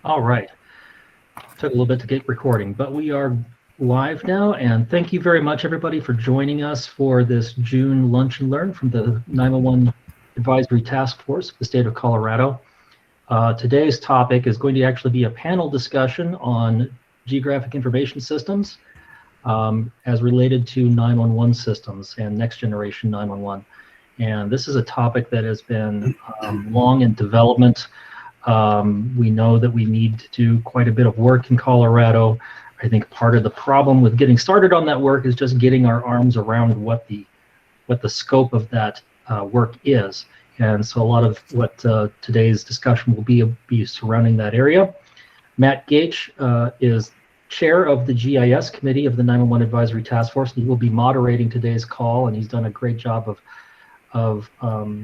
All right. Took a little bit to get recording, but we are live now, and thank you very much, everybody, for joining us for this June Lunch and Learn from the 911 Advisory Task Force of the state of Colorado. Today's topic is going to actually be a panel discussion on geographic information systems as related to 911 systems and next generation 911. And this is a topic that has been long in development. We know that we need to do quite a bit of work in Colorado. I think part of the problem with getting started on that work is just getting our arms around what the scope of that work is. And so a lot of what today's discussion will be surrounding that area. Matt Gaich is chair of the GIS committee of the 911 Advisory Task Force. He will be moderating today's call, and he's done a great job of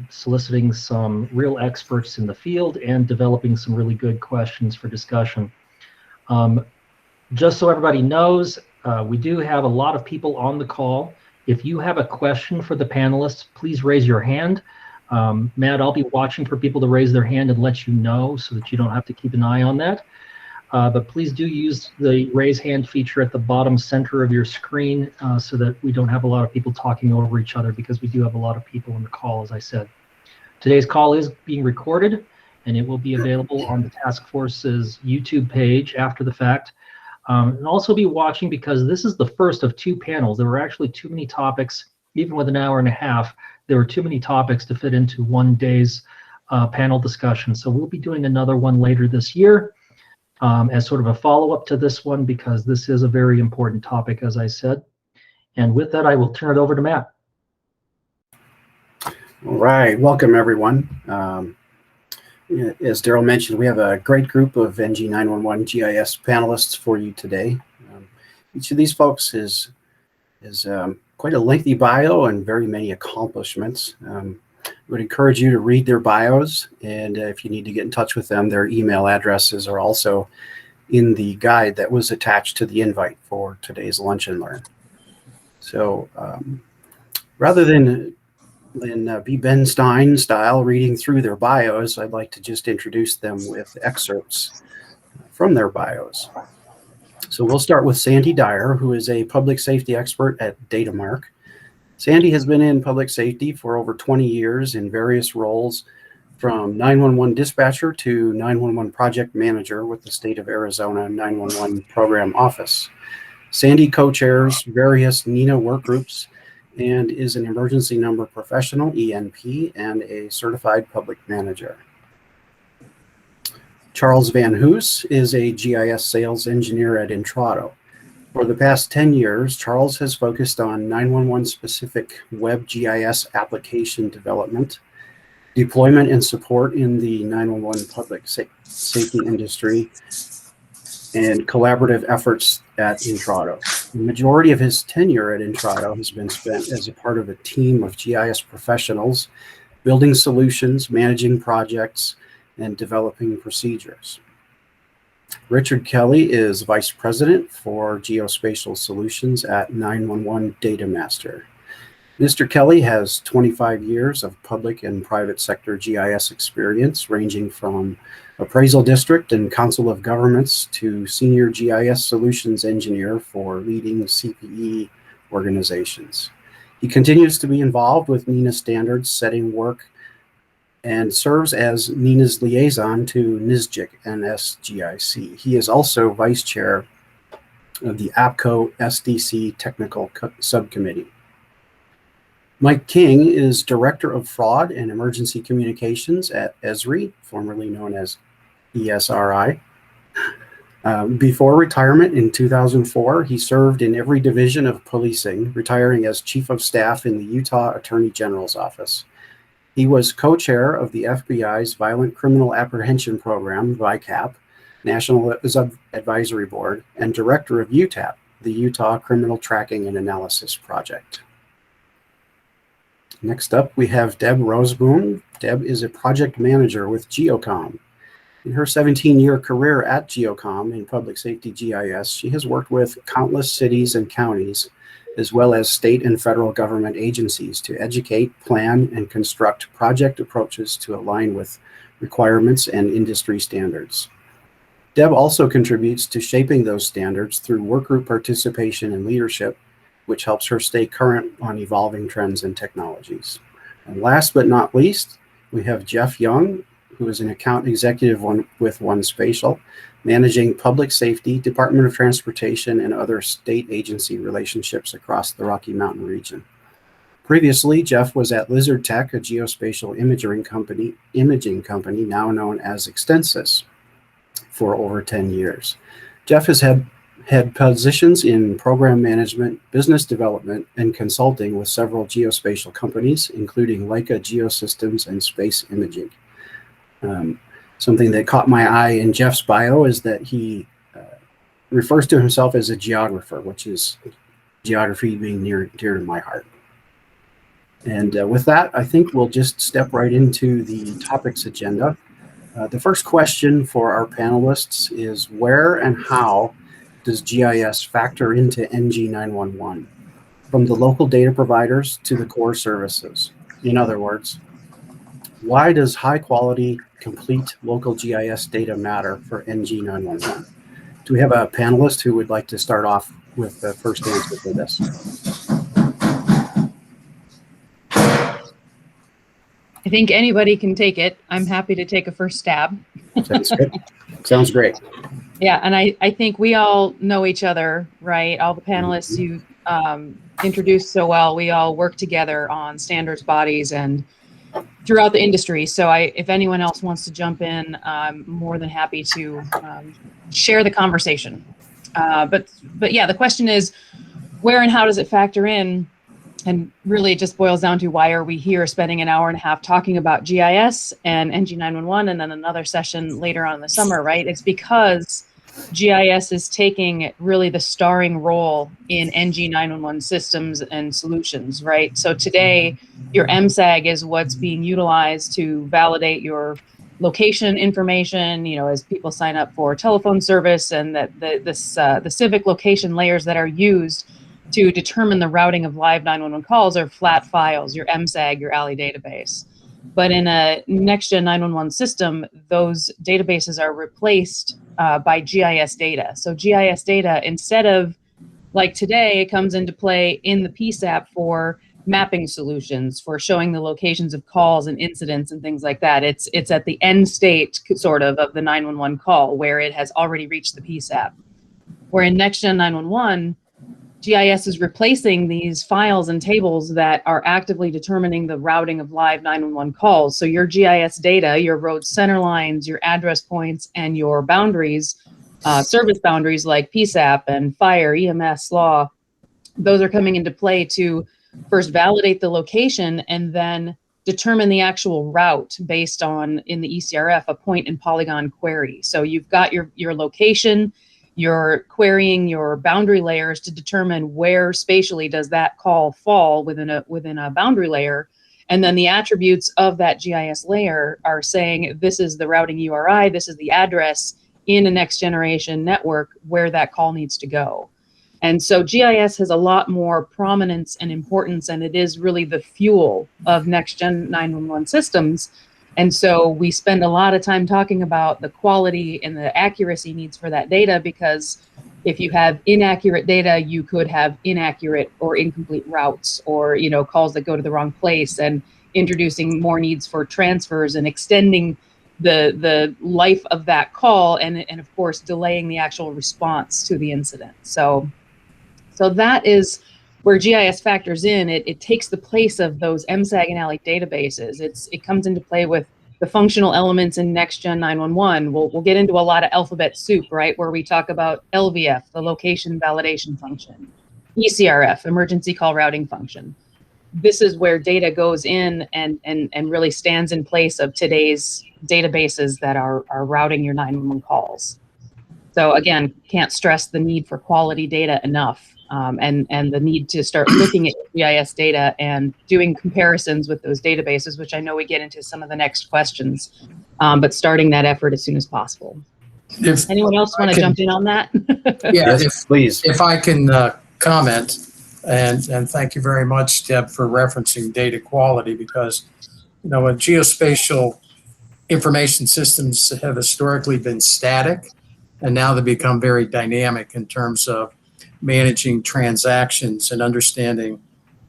soliciting some real experts in the field and developing some really good questions for discussion. Just so everybody knows, we do have a lot of people on the call. If you have a question for the panelists, please raise your hand. Matt, I'll be watching for people to raise their hand and let you know so that you don't have to keep an eye on that. But please do use the raise hand feature at the bottom center of your screen so that we don't have a lot of people talking over each other, because we do have a lot of people on the call, as I said. Today's call is being recorded, and it will be available on the task force's YouTube page after the fact. And also be watching, because this is the first of two panels. There were actually too many topics, even with an hour and a half. There were too many topics to fit into one day's panel discussion. So we'll be doing another one later this year. As sort of a follow-up to this one, because this is a very important topic, as I said. And with that, I will turn it over to Matt. All right, welcome everyone. As Daryl mentioned, we have a great group of NG911 GIS panelists for you today. Each of these folks is quite a lengthy bio and very many accomplishments. I would encourage you to read their bios, and if you need to get in touch with them, their email addresses are also in the guide that was attached to the invite for today's Lunch and Learn. So rather than be Ben Stein style reading through their bios, I'd like to just introduce them with excerpts from their bios. So we'll start with Sandy Dyre, who is a public safety expert at Datamark. Sandy has been in public safety for over 20 years in various roles, from 911 dispatcher to 911 project manager with the State of Arizona 911 Program Office. Sandy co-chairs various NENA work groups and is an emergency number professional, ENP, and a certified public manager. Charles Van Hooose is a GIS sales engineer at Intrado. For the past 10 years, Charles has focused on 911 specific web GIS application development, deployment and support in the 911 public safety industry, and collaborative efforts at Intrado. The majority of his tenure at Intrado has been spent as a part of a team of GIS professionals, building solutions, managing projects, and developing procedures. Richard Kelly is Vice President for Geospatial Solutions at 911 Datamaster. Mr. Kelly has 25 years of public and private sector GIS experience, ranging from appraisal district and council of governments to senior GIS solutions engineer for leading CPE organizations. He continues to be involved with NENA standards setting work and serves as NENA's liaison to NSGIC and SGIC. He is also vice chair of the APCO SDC Technical Subcommittee. Mike King is Director of Fraud and Emergency Communications at ESRI, formerly known as ESRI. Before retirement in 2004, he served in every division of policing, retiring as Chief of Staff in the Utah Attorney General's Office. He was co-chair of the FBI's Violent Criminal Apprehension Program, VICAP, National Advisory Board, and director of UTAP, the Utah Criminal Tracking and Analysis Project. Next up, we have Deb Rozeboom. Deb is a project manager with GeoComm. In her 17-year career at GeoComm in public safety GIS, she has worked with countless cities and counties as well as state and federal government agencies to educate, plan, and construct project approaches to align with requirements and industry standards. Deb also contributes to shaping those standards through workgroup participation and leadership, which helps her stay current on evolving trends and technologies. And last but not least, we have Jeff Young, who is an account executive with One Spatial, managing public safety, Department of Transportation, and other state agency relationships across the Rocky Mountain region. Previously, Jeff was at Lizard Tech, a geospatial imaging company now known as Extensis, for over 10 years. Jeff has had positions in program management, business development, and consulting with several geospatial companies, including Leica Geosystems and Space Imaging. Something that caught my eye in Jeff's bio is that he refers to himself as a geographer, which is geography being dear to my heart. And with that, I think we'll just step right into the topics agenda. The first question for our panelists is, where and how does GIS factor into NG 911, from the local data providers to the core services? In other words, why does high quality, complete local GIS data matter for NG 911? Do we have a panelist who would like to start off with the first answer for this? I think anybody can take it. I'm happy to take a first stab. Sounds good. Sounds great. Yeah, and I think we all know each other, right? All the panelists you introduced so well, we all work together on standards bodies and throughout the industry. So if anyone else wants to jump in, I'm more than happy to share the conversation. But yeah, the question is, where and how does it factor in? And really it just boils down to, why are we here spending an hour and a half talking about GIS and NG 911 and then another session later on in the summer, right? It's because GIS is taking really the starring role in NG 911 systems and solutions, right? So today, your MSAG is what's being utilized to validate your location information, you know, as people sign up for telephone service, and that the civic location layers that are used to determine the routing of live 911 calls are flat files, your MSAG, your ALI database. But in a next-gen 911 system, those databases are replaced by GIS data. So GIS data, instead of, like today, it comes into play in the PSAP for mapping solutions, for showing the locations of calls and incidents and things like that. It's at the end state, sort of the 911 call, where it has already reached the PSAP. Where in next-gen 911, GIS is replacing these files and tables that are actively determining the routing of live 911 calls. So your GIS data, your road center lines, your address points, and your boundaries, service boundaries like PSAP and fire, EMS, law, those are coming into play to first validate the location and then determine the actual route based on, in the ECRF, a point and polygon query. So you've got your location, you're querying your boundary layers to determine where spatially does that call fall within a boundary layer. And then the attributes of that GIS layer are saying, this is the routing URI, this is the address in a next generation network where that call needs to go. And so GIS has a lot more prominence and importance, and it is really the fuel of next gen 911 systems. And so we spend a lot of time talking about the quality and the accuracy needs for that data, because if you have inaccurate data, you could have inaccurate or incomplete routes, or, you know, calls that go to the wrong place, and introducing more needs for transfers and extending the life of that call, and of course delaying the actual response to the incident. So that is where GIS factors in. It takes the place of those MSAG and ALI databases. It comes into play with the functional elements in next gen 911. We'll get into a lot of alphabet soup, right, where we talk about LVF, the location validation function, ECRF, emergency call routing function. This is where data goes in and really stands in place of today's databases that are routing your 911 calls. So again, can't stress the need for quality data enough. And the need to start looking at GIS data and doing comparisons with those databases, which I know we get into some of the next questions, but starting that effort as soon as possible. Anyone else want to jump in on that? Yeah, yes, please. If I can comment, And thank you very much, Deb, for referencing data quality, because, you know, geospatial information systems have historically been static, and now they become very dynamic in terms of managing transactions and understanding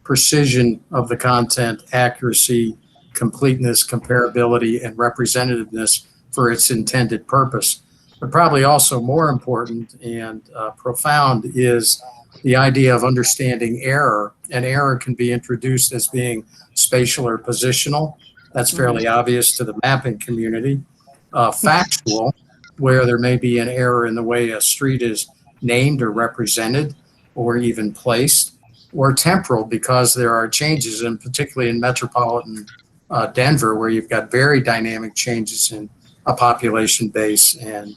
precision of the content, accuracy, completeness, comparability, and representativeness for its intended purpose. But probably also more important and profound is the idea of understanding error. And error can be introduced as being spatial or positional. That's fairly obvious to the mapping community. Factual, where there may be an error in the way a street is named or represented or even placed. Or temporal, because there are changes, and particularly in metropolitan Denver, where you've got very dynamic changes in a population base and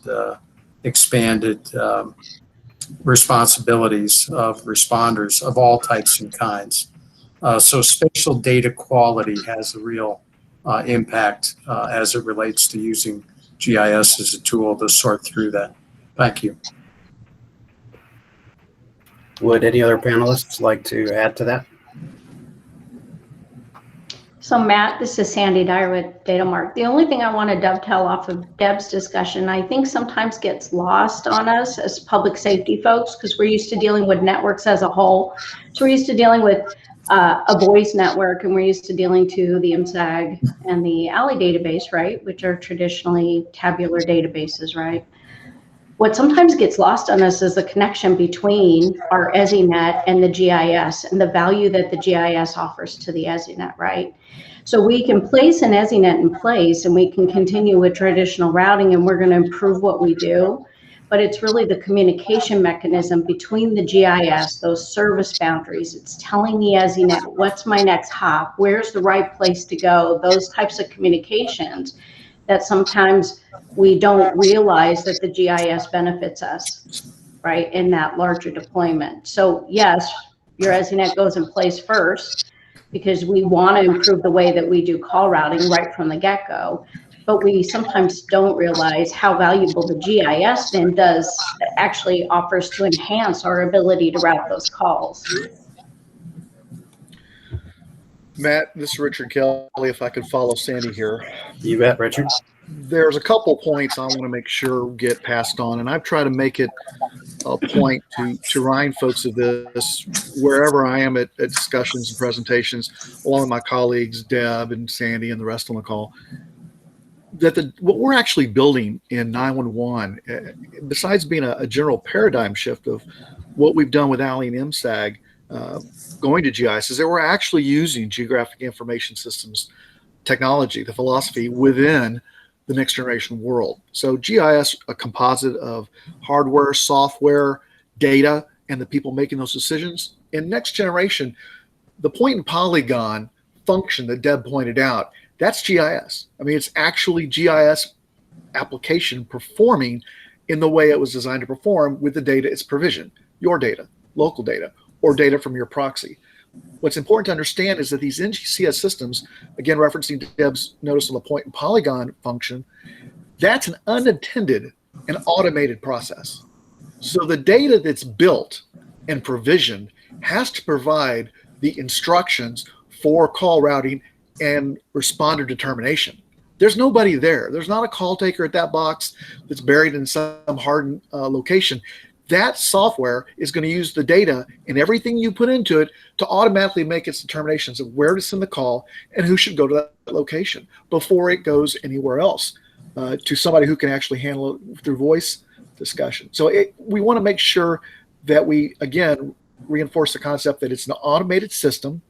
expanded responsibilities of responders of all types and kinds. So spatial data quality has a real impact as it relates to using GIS as a tool to sort through that. Thank you. Would any other panelists like to add to that? So Matt, this is Sandy Dyre with Datamark. The only thing I want to dovetail off of Deb's discussion, I think sometimes gets lost on us as public safety folks, because we're used to dealing with networks as a whole. So we're used to dealing with a voice network, and we're used to dealing to the IMSAG and the ALI database, right, which are traditionally tabular databases, right? What sometimes gets lost on us is the connection between our ESRI and the GIS, and the value that the GIS offers to the ESRI, right? So we can place an ESRI in place, and we can continue with traditional routing, and we're going to improve what we do. But it's really the communication mechanism between the GIS, those service boundaries. It's telling the ESRI what's my next hop, where's the right place to go, those types of communications that sometimes we don't realize that the GIS benefits us, right, in that larger deployment. So yes, your ESRI goes in place first, because we want to improve the way that we do call routing right from the get-go. But we sometimes don't realize how valuable the GIS then does, actually offers to enhance our ability to route those calls. Matt, this is Richard Kelly. If I could follow Sandy here. You bet, Richard. There's a couple points I want to make sure get passed on, and I've tried to make it a point to remind folks of this wherever I am at discussions and presentations, along with my colleagues, Deb and Sandy and the rest on the call, that what we're actually building in 911, besides being a general paradigm shift of what we've done with ALI and IMSAG going to GIS, is that we're actually using geographic information systems technology, the philosophy within the next generation world. So GIS, a composite of hardware, software, data, and the people making those decisions. In next generation, the point and polygon function that Deb pointed out, that's GIS. I mean, it's actually GIS application performing in the way it was designed to perform with the data it's provisioned, your data, local data, or data from your proxy. What's important to understand is that these NGCS systems, again, referencing Deb's notice on the point and polygon function, that's an unintended and automated process. So the data that's built and provisioned has to provide the instructions for call routing and responder determination. There's nobody there. There's not a call taker at that box that's buried in some hardened location. That software is going to use the data and everything you put into it to automatically make its determinations of where to send the call and who should go to that location before it goes anywhere else to somebody who can actually handle it through voice discussion. So we want to make sure that we, again, reinforce the concept that it's an automated system.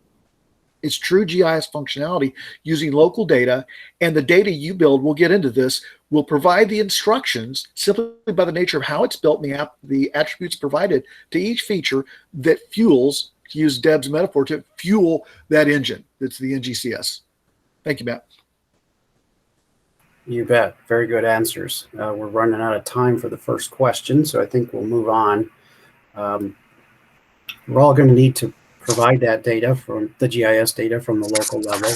It's true GIS functionality using local data, and the data you build, we'll get into this, will provide the instructions simply by the nature of how it's built and the attributes provided to each feature that fuels, to use Deb's metaphor, to fuel that engine that's the NGCS. Thank you, Matt. You bet. Very good answers. We're running out of time for the first question, so I think we'll move on. We're all going to need to provide that data from the GIS data from the local level.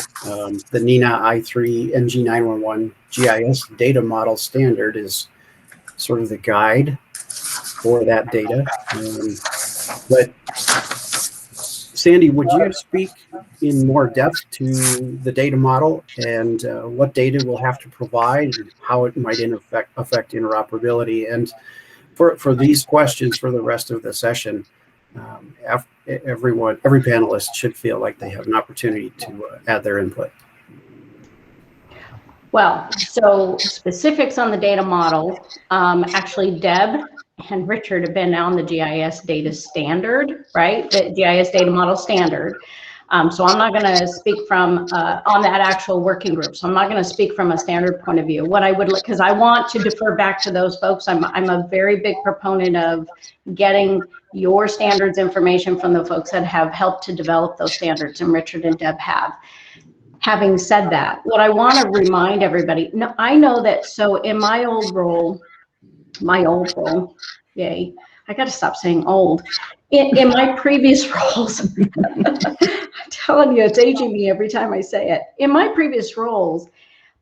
The NINA I3 NG911 GIS data model standard is sort of the guide for that data. But Sandy, would you speak in more depth to the data model and what data we'll have to provide and how it might affect interoperability? And for these questions for the rest of the session, every panelist should feel like they have an opportunity to add their input. Well, so specifics on the data model, actually Deb and Richard have been on the GIS data standard, right? The GIS data model standard. So I'm not going to speak from on that actual working group. So I'm not going to speak from a standard point of view. What I would, because I want to defer back to those folks. I'm a very big proponent of getting your standards information from the folks that have helped to develop those standards, and Richard and Deb have. Having said that, what I want to remind everybody, no, I know that, so in my old role, yay, I got to stop saying old. In my previous roles, I'm telling you, it's aging me every time I say it. In my previous roles,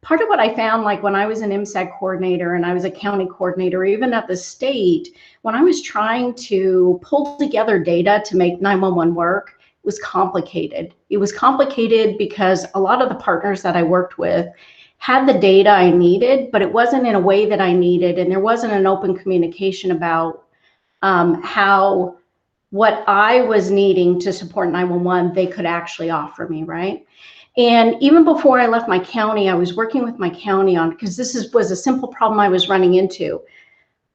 part of what I found, like when I was an MSAG coordinator and I was a county coordinator, even at the state, when I was trying to pull together data to make 911 work, it was complicated. It was complicated because a lot of the partners that I worked with had the data I needed, but it wasn't in a way that I needed, and there wasn't an open communication about how what I was needing to support 911 they could actually offer me, right? And even before I left my county, I was working with my county on, because this was a simple problem I was running into.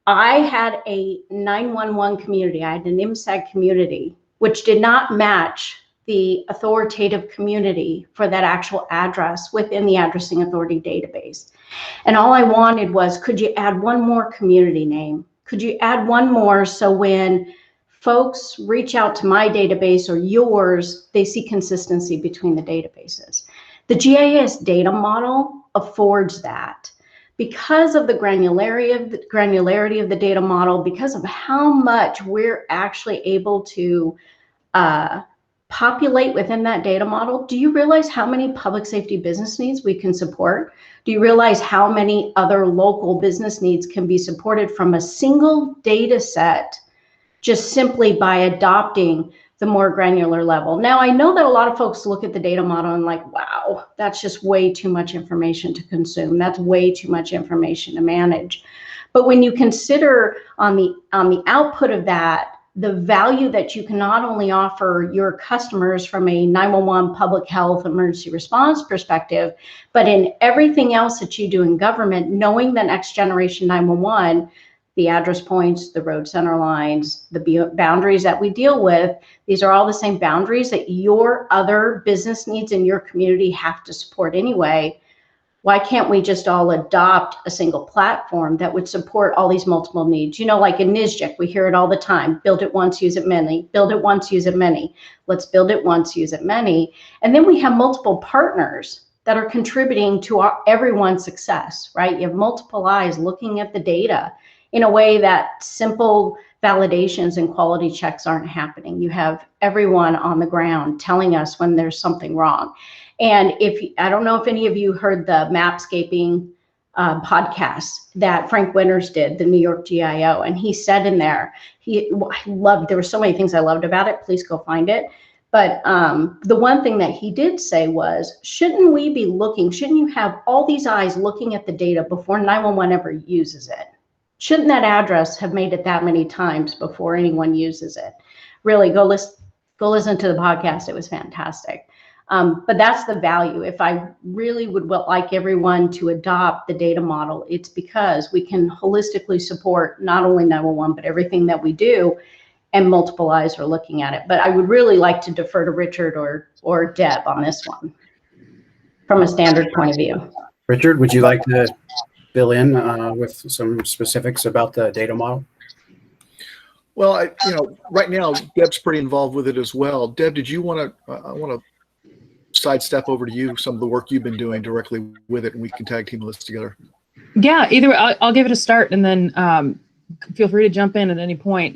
I had a 911 community, I had an MSAG community, which did not match the authoritative community for that actual address within the addressing authority database. And all I wanted was, could you add one more community name? Could you add one more so when folks reach out to my database or yours, they see consistency between the databases? The GIS data model affords that. Because of the granularity of the data model, because of how much we're actually able to populate within that data model, do you realize how many public safety business needs we can support? Do you realize how many other local business needs can be supported from a single data set just simply by adopting the more granular level? Now, I know that a lot of folks look at the data model and like, wow, that's just way too much information to consume. That's way too much information to manage. But when you consider on the output of that, the value that you can not only offer your customers from a 911 public health emergency response perspective, but in everything else that you do in government, knowing that next generation 911, the address points, the road center lines, the boundaries that we deal with, these are all the same boundaries that your other business needs in your community have to support anyway. Why can't we just all adopt a single platform that would support all these multiple needs? You know, like in NISJIC, we hear it all the time, build it once, use it many, build it once, use it many. Let's build it once, use it many. And then we have multiple partners that are contributing to everyone's success, right? You have multiple eyes looking at the data in a way that simple validations and quality checks aren't happening. You have everyone on the ground telling us when there's something wrong. And I don't know if any of you heard the Mapscaping podcast that Frank Winters did, the New York GIO, and he said in there, there were so many things I loved about it. Please go find it. But the one thing that he did say was, shouldn't you have all these eyes looking at the data before 911 ever uses it? Shouldn't that address have made it that many times before anyone uses it? Really, go listen to the podcast. It was fantastic. But that's the value. If I really would like everyone to adopt the data model, it's because we can holistically support not only 911, but everything that we do, and multiple eyes are looking at it. But I would really like to defer to Richard or Deb on this one from a standard point of view. Richard, would you like to fill in with some specifics about the data model? Well, right now Deb's pretty involved with it as well. Deb, did you want to? I want to sidestep over to you, some of the work you've been doing directly with it, and we can tag team this together. Yeah, either way, I'll give it a start, and then feel free to jump in at any point.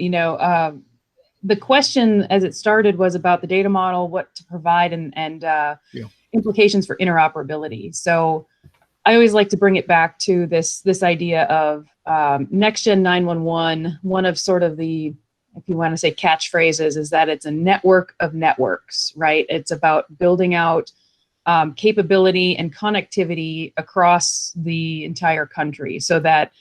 The question as it started was about the data model, what to provide, and implications for interoperability. So I always like to bring it back to this idea of next gen 911. One of sort of the if you want to say catchphrases, is that it's a network of networks, right? It's about building out capability and connectivity across the entire country so that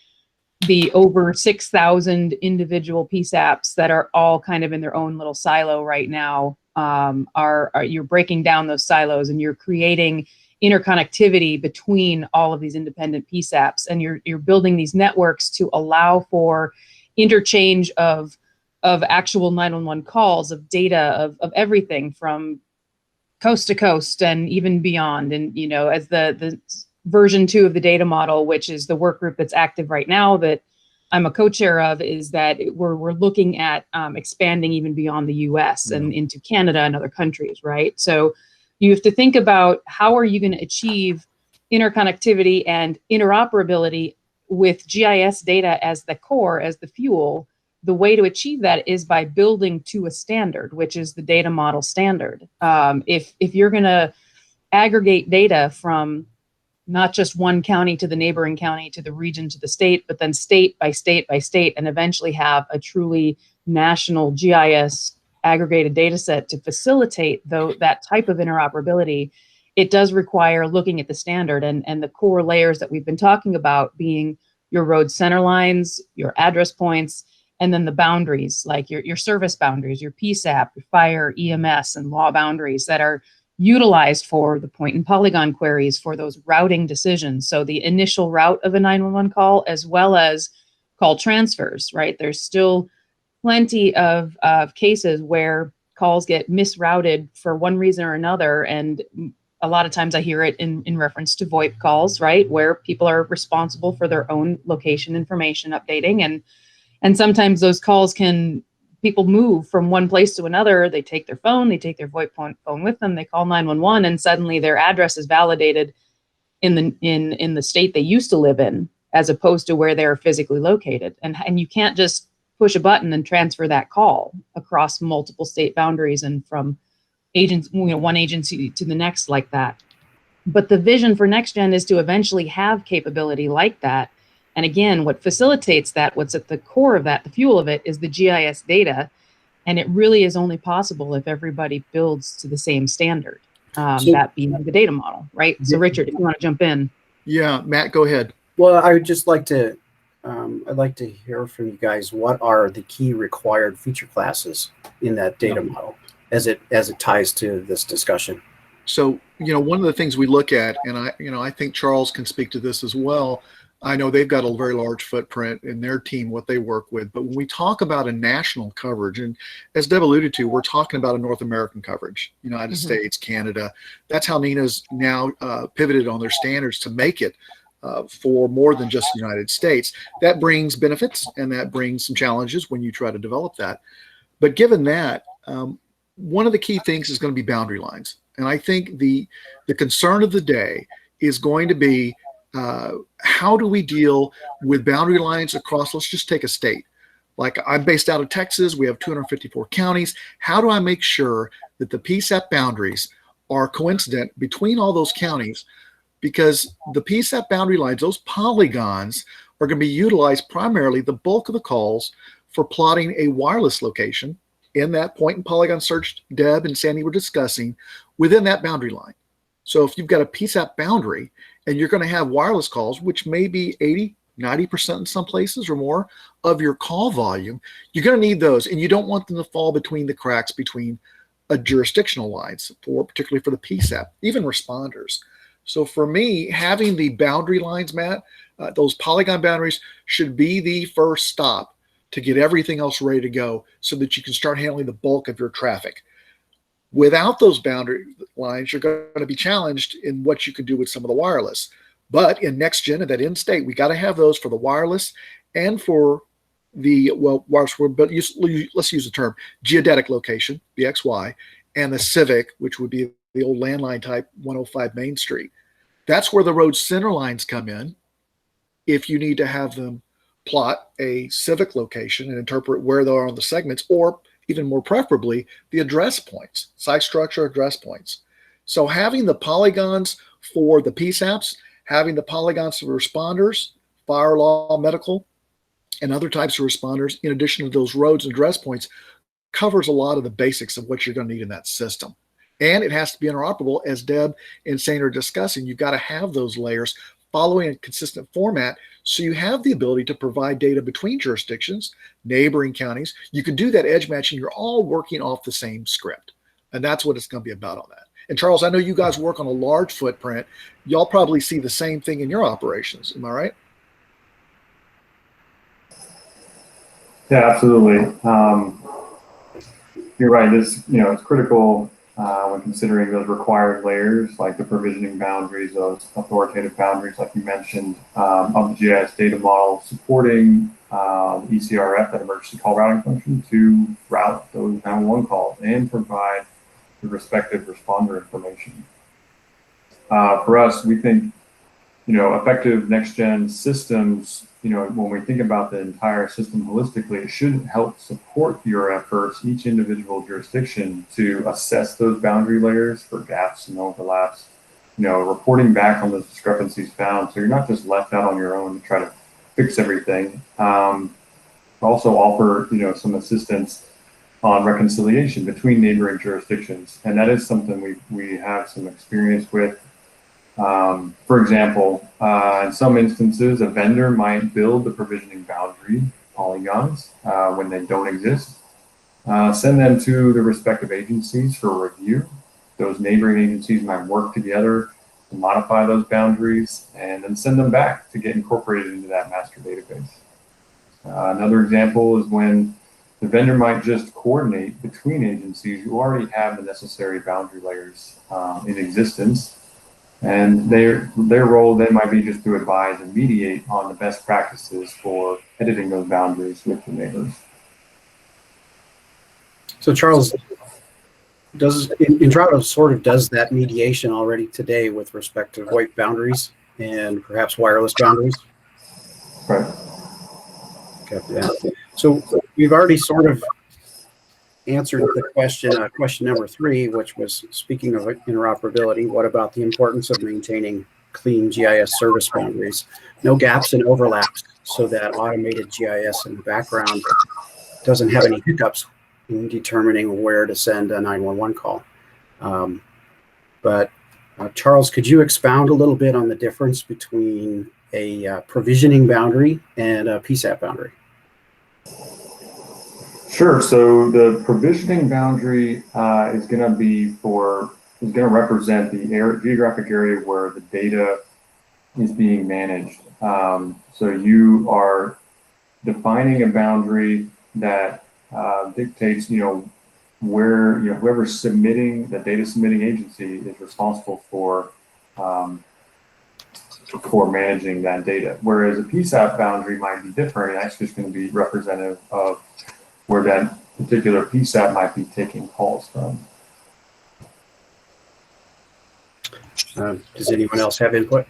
the over 6,000 individual PSAPs that are all kind of in their own little silo right now are you're breaking down those silos and you're creating interconnectivity between all of these independent PSAPs, and you're building these networks to allow for interchange of actual 911 calls, of data, of everything from coast to coast and even beyond. And, you know, as the version 2 of the data model, which is the work group that's active right now that I'm a co-chair of, is that we're looking at expanding even beyond the US and into Canada and other countries, right? So you have to think about how are you going to achieve interconnectivity and interoperability with GIS data as the core, as the fuel. The way to achieve that is by building to a standard, which is the data model standard. If you're going to aggregate data from not just one county to the neighboring county to the region to the state, but then state by state by state, and eventually have a truly national GIS aggregated data set to facilitate that type of interoperability, it does require looking at the standard and the core layers that we've been talking about being your road center lines, your address points, and then the boundaries, like your service boundaries, your PSAP, your fire, EMS, and law boundaries that are utilized for the point and polygon queries for those routing decisions. So the initial route of a 911 call, as well as call transfers, right? There's still plenty of cases where calls get misrouted for one reason or another. And a lot of times I hear it in reference to VoIP calls, right? Where people are responsible for their own location information updating. And sometimes those calls people move from one place to another. They take their phone, they take their VoIP phone with them, they call 911, and suddenly their address is validated in the state they used to live in, as opposed to where they're physically located. And you can't just push a button and transfer that call across multiple state boundaries and from one agency to the next like that. But the vision for NextGen is to eventually have capability like that. And again, what facilitates that, what's at the core of that, the fuel of it, is the GIS data. And it really is only possible if everybody builds to the same standard, that being the data model, right? So Richard, if you want to jump in. Yeah, Matt, go ahead. Well, I would just like to, I'd like to hear from you guys. What are the key required feature classes in that data model as it ties to this discussion? So, one of the things we look at, and I think Charles can speak to this as well. I know they've got a very large footprint in their team, what they work with. But when we talk about a national coverage, and as Deb alluded to, we're talking about a North American coverage, United States, Canada. That's how NENA's now pivoted on their standards to make it for more than just the United States. That brings benefits and that brings some challenges when you try to develop that. But given that, one of the key things is going to be boundary lines. And I think the concern of the day is going to be, how do we deal with boundary lines across, let's just take a state. Like I'm based out of Texas, we have 254 counties. How do I make sure that the PSAP boundaries are coincident between all those counties? Because the PSAP boundary lines, those polygons, are going to be utilized primarily, the bulk of the calls, for plotting a wireless location in that point and polygon search Deb and Sandy were discussing within that boundary line. So if you've got a PSAP boundary and you're going to have wireless calls, which may be 80, 90% in some places or more of your call volume, you're going to need those. And you don't want them to fall between the cracks between jurisdictional lines, particularly for the PSAP, even responders. So for me, having the boundary lines, Matt, those polygon boundaries should be the first stop to get everything else ready to go so that you can start handling the bulk of your traffic. Without those boundary lines, you're going to be challenged in what you can do with some of the wireless. But in NextGen and that end state, we got to have those for the wireless and for the, wireless, but let's use the term geodetic location, the XY, and the civic, which would be the old landline type 105 Main Street. That's where the road center lines come in. If you need to have them plot a civic location and interpret where they are on the segments, or even more preferably, the address points, site structure address points. So having the polygons for the PSAPs, having the polygons for responders, fire, law, medical, and other types of responders, in addition to those roads and address points, covers a lot of the basics of what you're going to need in that system. And it has to be interoperable, as Deb and Sane are discussing. You've got to have those layers following a consistent format, so you have the ability to provide data between jurisdictions, neighboring counties. You can do that edge matching. You're all working off the same script. And that's what it's going to be about on that. And Charles, I know you guys work on a large footprint. Y'all probably see the same thing in your operations. Am I right? Yeah, absolutely. You're right. It's critical when considering those required layers, like the provisioning boundaries, those authoritative boundaries, like you mentioned, of the GIS data model, supporting the ECRF, that emergency call routing function, to route those 911 calls and provide the respective responder information. For us, we think, effective next-gen systems, when we think about the entire system holistically, it should help support your efforts, each individual jurisdiction, to assess those boundary layers for gaps and overlaps, reporting back on those discrepancies found, so you're not just left out on your own to try to fix everything. Also offer, some assistance on reconciliation between neighboring jurisdictions. And that is something we have some experience with. For example, in some instances, a vendor might build the provisioning boundary polygons when they don't exist, send them to the respective agencies for review. Those neighboring agencies might work together to modify those boundaries and then send them back to get incorporated into that master database. Another example is when the vendor might just coordinate between agencies who already have the necessary boundary layers in existence, and their role then might be just to advise and mediate on the best practices for editing those boundaries with the neighbors. So Charles, Intrado sort of does that mediation already today with respect to VoIP boundaries and perhaps wireless boundaries? Right. Okay, yeah. So we've already sort of answered the question, question number 3, which was, speaking of interoperability, what about the importance of maintaining clean GIS service boundaries, no gaps and overlaps, so that automated GIS in the background doesn't have any hiccups in determining where to send a 911 call. But Charles, could you expound a little bit on the difference between a provisioning boundary and a PSAP boundary? Sure. So the provisioning boundary is going to represent the geographic area where the data is being managed. So you are defining a boundary that dictates, where whoever's submitting, the data submitting agency, is responsible for managing that data. Whereas a PSAP boundary might be different. That's just going to be representative of where that particular PSAP might be taking calls from. Does anyone else have input?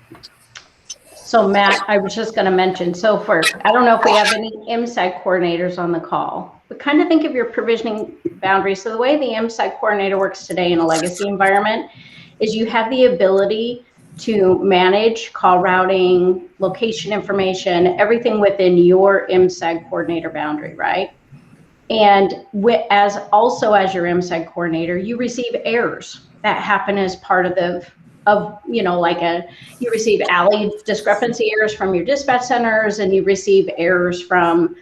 So Matt, I was just going to mention, so I don't know if we have any MSAG coordinators on the call, but kind of think of your provisioning boundaries. So the way the MSAG coordinator works today in a legacy environment is you have the ability to manage call routing, location information, everything within your MSAG coordinator boundary, right? And as your MSAG coordinator, you receive errors that happen as part of you receive alley discrepancy errors from your dispatch centers, and you receive errors from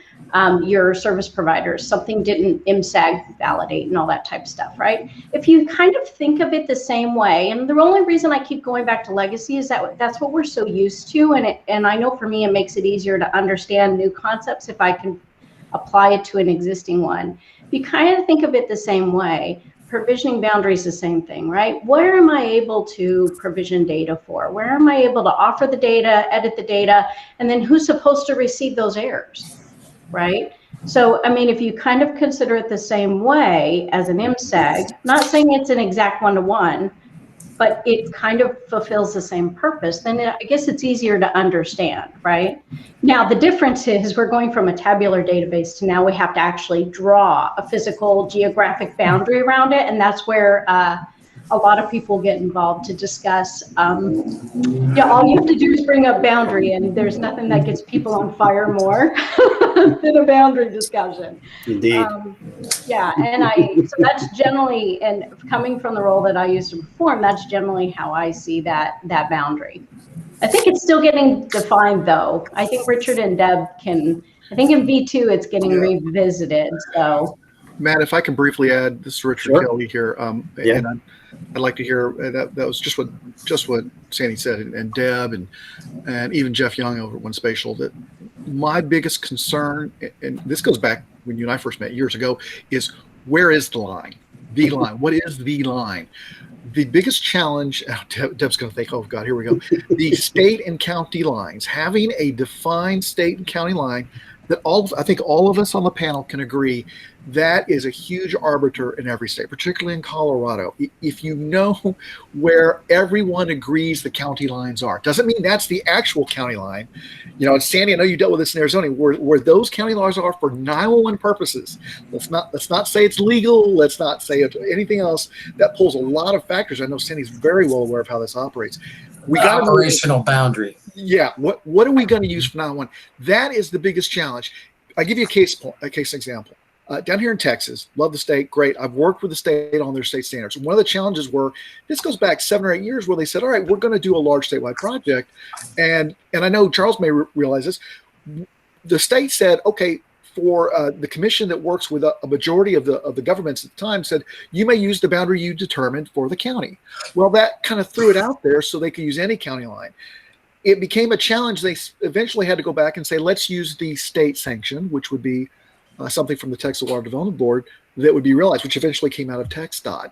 your service providers. Something didn't MSAG validate and all that type of stuff, right? If you kind of think of it the same way, and the only reason I keep going back to legacy is that that's what we're so used to, and I know for me it makes it easier to understand new concepts if I can apply it to an existing one. If you kind of think of it the same way, provisioning boundaries, the same thing, right? Where am I able to provision data for? Where am I able to offer the data, edit the data, and then who's supposed to receive those errors, right? So, I mean, if you kind of consider it the same way as an MSAG, not saying it's an exact one-to-one, but it kind of fulfills the same purpose, then I guess it's easier to understand, right? Now, the difference is we're going from a tabular database to now we have to actually draw a physical geographic boundary around it. And that's where a lot of people get involved to discuss. Yeah, all you have to do is bring up boundary, and there's nothing that gets people on fire more than a boundary discussion. Indeed. Yeah, and so that's generally, and coming from the role that I used to perform, that's generally how I see that boundary. I think it's still getting defined, though. I think Richard and Deb I think in V2 it's getting revisited. So, Matt, if I can briefly add, this is Richard Kelly here, and I'd like to hear that was just what Sandy said, and Deb and even Jeff Young over at One Spatial. That my biggest concern, and this goes back when you and I first met years ago, is where is the line? The line. What is the line? The biggest challenge, Deb's going to think, oh God, here we go. The state and county lines, having a defined state and county line that I think all of us on the panel can agree that is a huge arbiter in every state, particularly in Colorado. If you know where everyone agrees the county lines are, doesn't mean that's the actual county line. You know, Sandy, I know you dealt with this in Arizona, where those county lines are for 911 purposes. Let's not say it's legal. Let's not say anything else. That pulls a lot of factors. I know Sandy's very well aware of how this operates. We got operational boundary. Yeah. What are we going to use for 911? That is the biggest challenge. I'll give you a case example. Down here in Texas, love the state, great. I've worked with the state on their state standards. One of the challenges this goes back 7 or 8 years, where they said, all right, we're going to do a large statewide project. And I know Charles may realize this. The state said, okay, for the commission that works with a majority of the governments at the time, said, you may use the boundary you determined for the county. Well, that kind of threw it out there so they could use any county line. It became a challenge. They eventually had to go back and say, let's use the state sanction, which would be something from the Texas Water Development Board that would be realized, which eventually came out of TxDOT.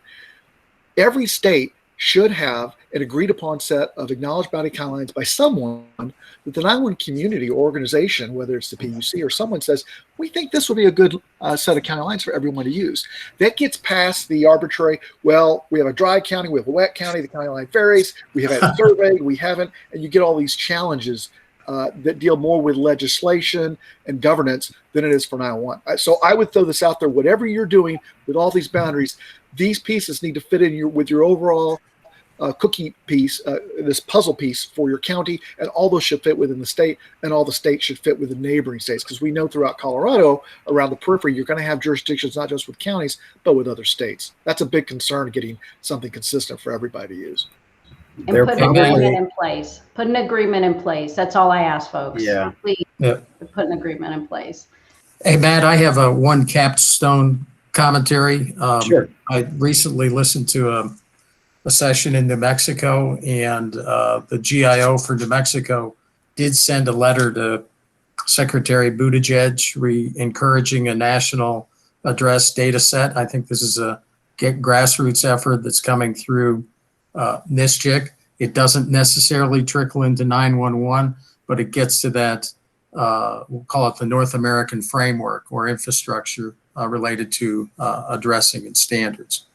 Every state should have an agreed upon set of acknowledged boundary county lines by someone that the 911 community or organization, whether it's the PUC or someone, says, we think this would be a good set of county lines for everyone to use. That gets past the arbitrary, well, we have a dry county, we have a wet county, the county line varies, we have had surveyed, we haven't, and you get all these challenges that deal more with legislation and governance than it is for 911. So I would throw this out there. Whatever you're doing with all these boundaries, these pieces need to fit in with your overall cookie piece, this puzzle piece for your county, and all those should fit within the state, and all the states should fit with the neighboring states, because we know throughout Colorado, around the periphery, you're going to have jurisdictions not just with counties, but with other states. That's a big concern, getting something consistent for everybody to use. And put an agreement in place. Put an agreement in place. That's all I ask, folks. Yeah. Please put an agreement in place. Hey, Matt, I have one capstone commentary. Sure. I recently listened to a session in New Mexico, and the GIO for New Mexico did send a letter to Secretary Buttigieg encouraging a national address data set. I think this is a grassroots effort that's coming through NISJIC. It doesn't necessarily trickle into 911, but it gets to that, we'll call it the North American framework or infrastructure related to addressing and standards.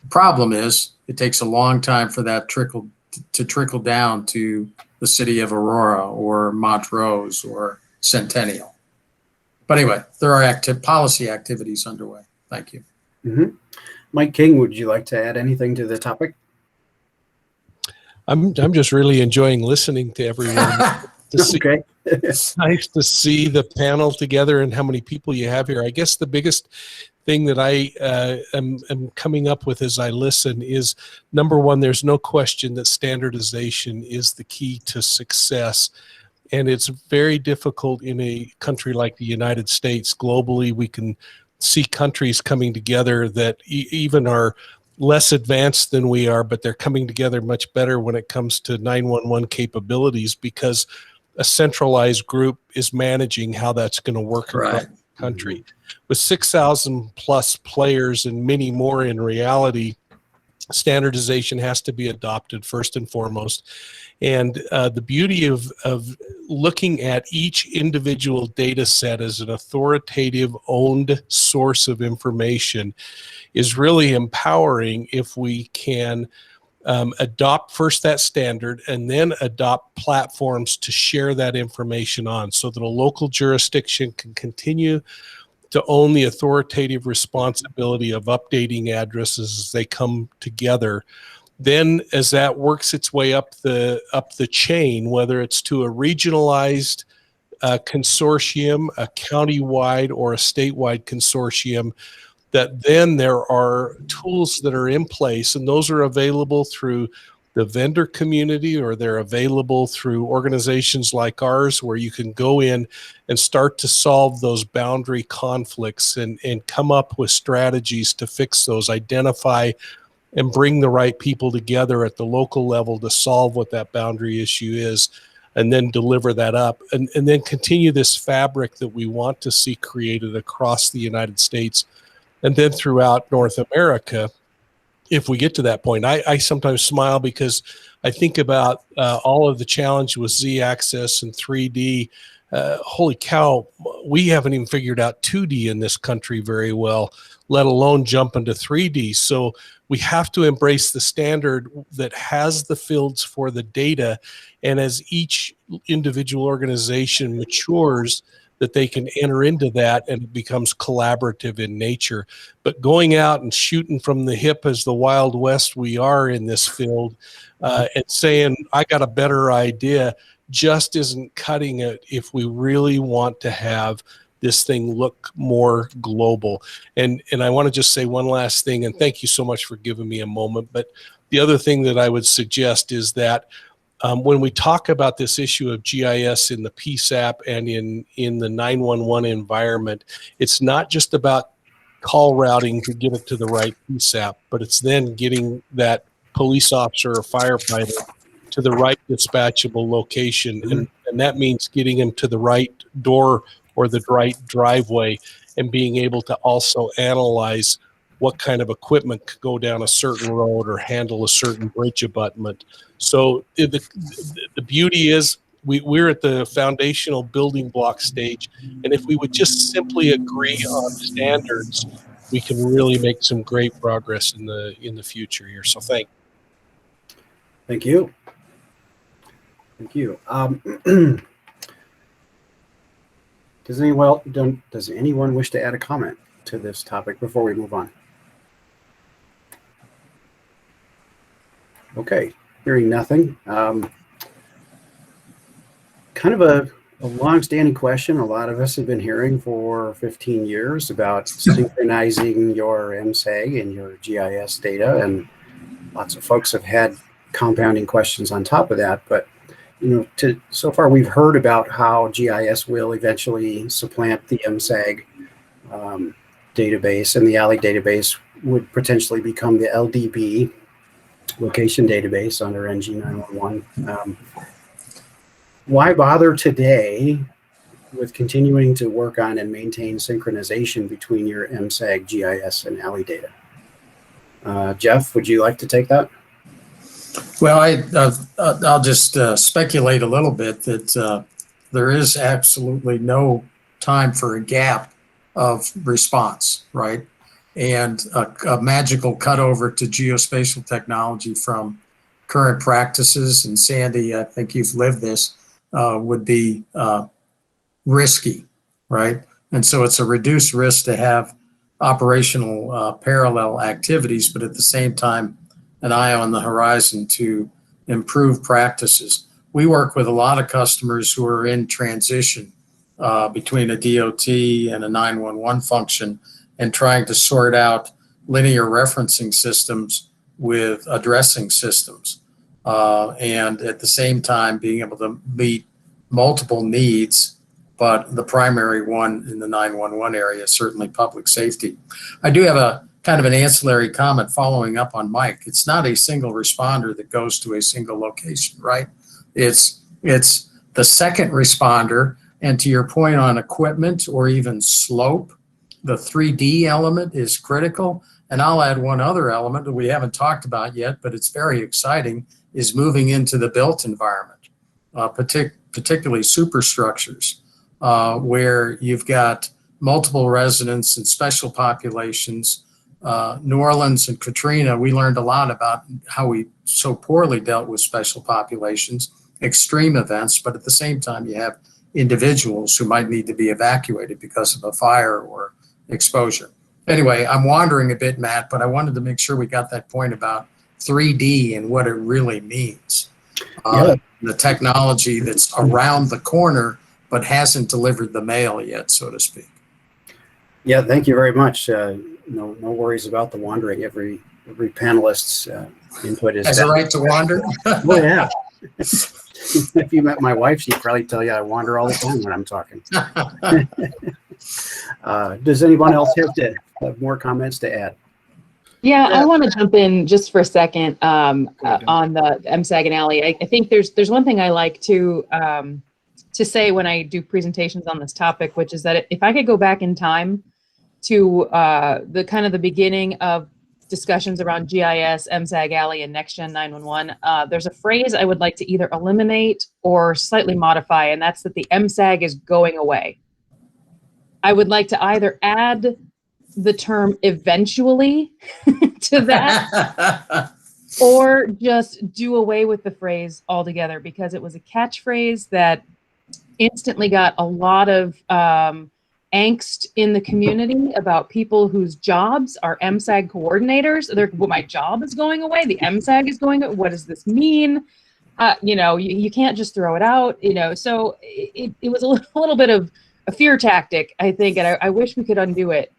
The problem is it takes a long time for that to trickle down to the city of Aurora or Montrose or Centennial. But anyway, there are policy activities underway. Thank you. Mm-hmm. Mike King, would you like to add anything to the topic? I'm just really enjoying listening to everyone. Okay. It's nice to see the panel together and how many people you have here. I guess the biggest thing that I am coming up with as I listen is, number one, there's no question that standardization is the key to success. And it's very difficult in a country like the United States. Globally, we can see countries coming together that even are less advanced than we are, but they're coming together much better when it comes to 911 capabilities, because a centralized group is managing how that's going to work across the country. Mm-hmm. With 6,000 plus players and many more in reality, standardization has to be adopted first and foremost. And the beauty of looking at each individual data set as an authoritative owned source of information is really empowering if we can adopt first that standard and then adopt platforms to share that information on, so that a local jurisdiction can continue to own the authoritative responsibility of updating addresses as they come together. Then as that works its way up the chain, whether it's to a regionalized consortium, a county-wide or a statewide consortium, that then there are tools that are in place, and those are available through the vendor community, or they're available through organizations like ours, where you can go in and start to solve those boundary conflicts and come up with strategies to fix those, identify and bring the right people together at the local level to solve what that boundary issue is, and then deliver that up, and then continue this fabric that we want to see created across the United States and then throughout North America. If we get to that point, I sometimes smile because I think about all of the challenge with Z-axis and 3D. Holy cow, we haven't even figured out 2D in this country very well, let alone jump into 3D. So we have to embrace the standard that has the fields for the data. And as each individual organization matures, that they can enter into that and it becomes collaborative in nature. But going out and shooting from the hip as the Wild West we are in this field, and saying, I got a better idea, just isn't cutting it if we really want to have this thing look more global. And I want to just say one last thing, and thank you so much for giving me a moment. But the other thing that I would suggest is that when we talk about this issue of GIS in the PSAP and in the 911 environment, it's not just about call routing to get it to the right PSAP, but it's then getting that police officer or firefighter to the right dispatchable location. And that means getting them to the right door or the right driveway, and being able to also analyze what kind of equipment could go down a certain road or handle a certain bridge abutment. So the beauty is we're at the foundational building block stage, and if we would just simply agree on standards, we can really make some great progress in the future here. So thank you. Thank you. Does anyone wish to add a comment to this topic before we move on? Okay, hearing nothing. Kind of a long-standing question a lot of us have been hearing for 15 years about synchronizing your MSAG and your GIS data, and lots of folks have had compounding questions on top of that. But so far we've heard about how GIS will eventually supplant the MSAG database, and the ALI database would potentially become the LDB, location database, under NG911. Why bother today with continuing to work on and maintain synchronization between your MSAG, GIS, and ALI data? Jeff, would you like to take that? Well, I'll just speculate a little bit that there is absolutely no time for a gap of response, right? And a magical cutover to geospatial technology from current practices, and Sandy, I think you've lived this, would be risky, right? And so it's a reduced risk to have operational parallel activities, but at the same time, an eye on the horizon to improve practices. We work with a lot of customers who are in transition between a DOT and a 911 function, and trying to sort out linear referencing systems with addressing systems. And at the same time, being able to meet multiple needs, but the primary one in the 911 area is certainly public safety. I do have a kind of an ancillary comment following up on Mike. It's not a single responder that goes to a single location, right? It's the second responder, and to your point on equipment or even slope, the 3D element is critical. And I'll add one other element that we haven't talked about yet, but it's very exciting, is moving into the built environment, particularly superstructures, where you've got multiple residents and special populations. New Orleans and Katrina, we learned a lot about how we so poorly dealt with special populations, extreme events, but at the same time you have individuals who might need to be evacuated because of a fire or exposure. Anyway, I'm wandering a bit, Matt, but I wanted to make sure we got that point about 3D and what it really means. The technology that's around the corner but hasn't delivered the mail yet, so to speak. Yeah, thank you very much. No worries about the wandering. Every panelist's input is Has a right to wander? Oh, yeah. If you met my wife, she'd probably tell you I wander all the time when I'm talking. Does anyone else have more comments to add? Yeah, I want to jump in just for a second on the MSAG and ALI. I think there's one thing I like to say when I do presentations on this topic, which is that if I could go back in time to the beginning of discussions around GIS, MSAG, ALI, and NextGen 911, there's a phrase I would like to either eliminate or slightly modify, and that's that the MSAG is going away. I would like to either add the term eventually to that or just do away with the phrase altogether, because it was a catchphrase that instantly got a lot of angst in the community about people whose jobs are MSAG coordinators. They're, well, my job is going away. The MSAG is going away. What does this mean? You can't just throw it out, so it was a little bit of a fear tactic, I think, and I wish we could undo it.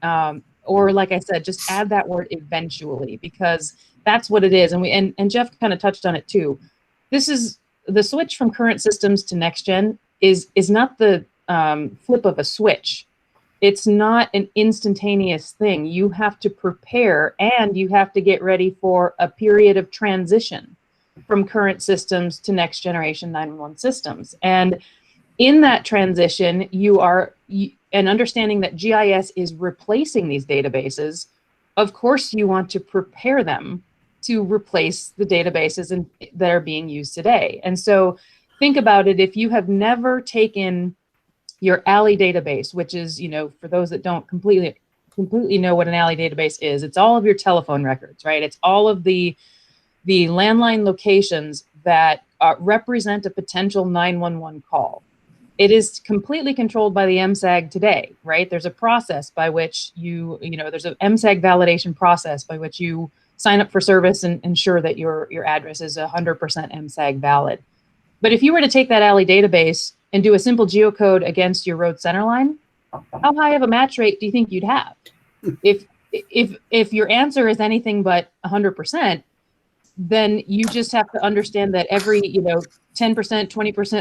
Or like I said, just add that word eventually, because that's what it is. And Jeff kind of touched on it too. This is the switch from current systems to next gen is not the flip of a switch. It's not an instantaneous thing. You have to prepare and you have to get ready for a period of transition from current systems to next generation 911 systems. And in that transition, and understanding that GIS is replacing these databases, of course you want to prepare them to replace the databases that are being used today. And so think about it, if you have never taken your ALI database, which is, for those that don't completely know what an ALI database is, it's all of your telephone records, right? It's all of the landline locations that represent a potential 911 call. It is completely controlled by the MSAG today, right? There's a process by which there's an MSAG validation process by which you sign up for service and ensure that your address is 100% MSAG valid. But if you were to take that ALI database and do a simple geocode against your road center line, how high of a match rate do you think you'd have? If your answer is anything but 100%, then you just have to understand that every 10%, 20%,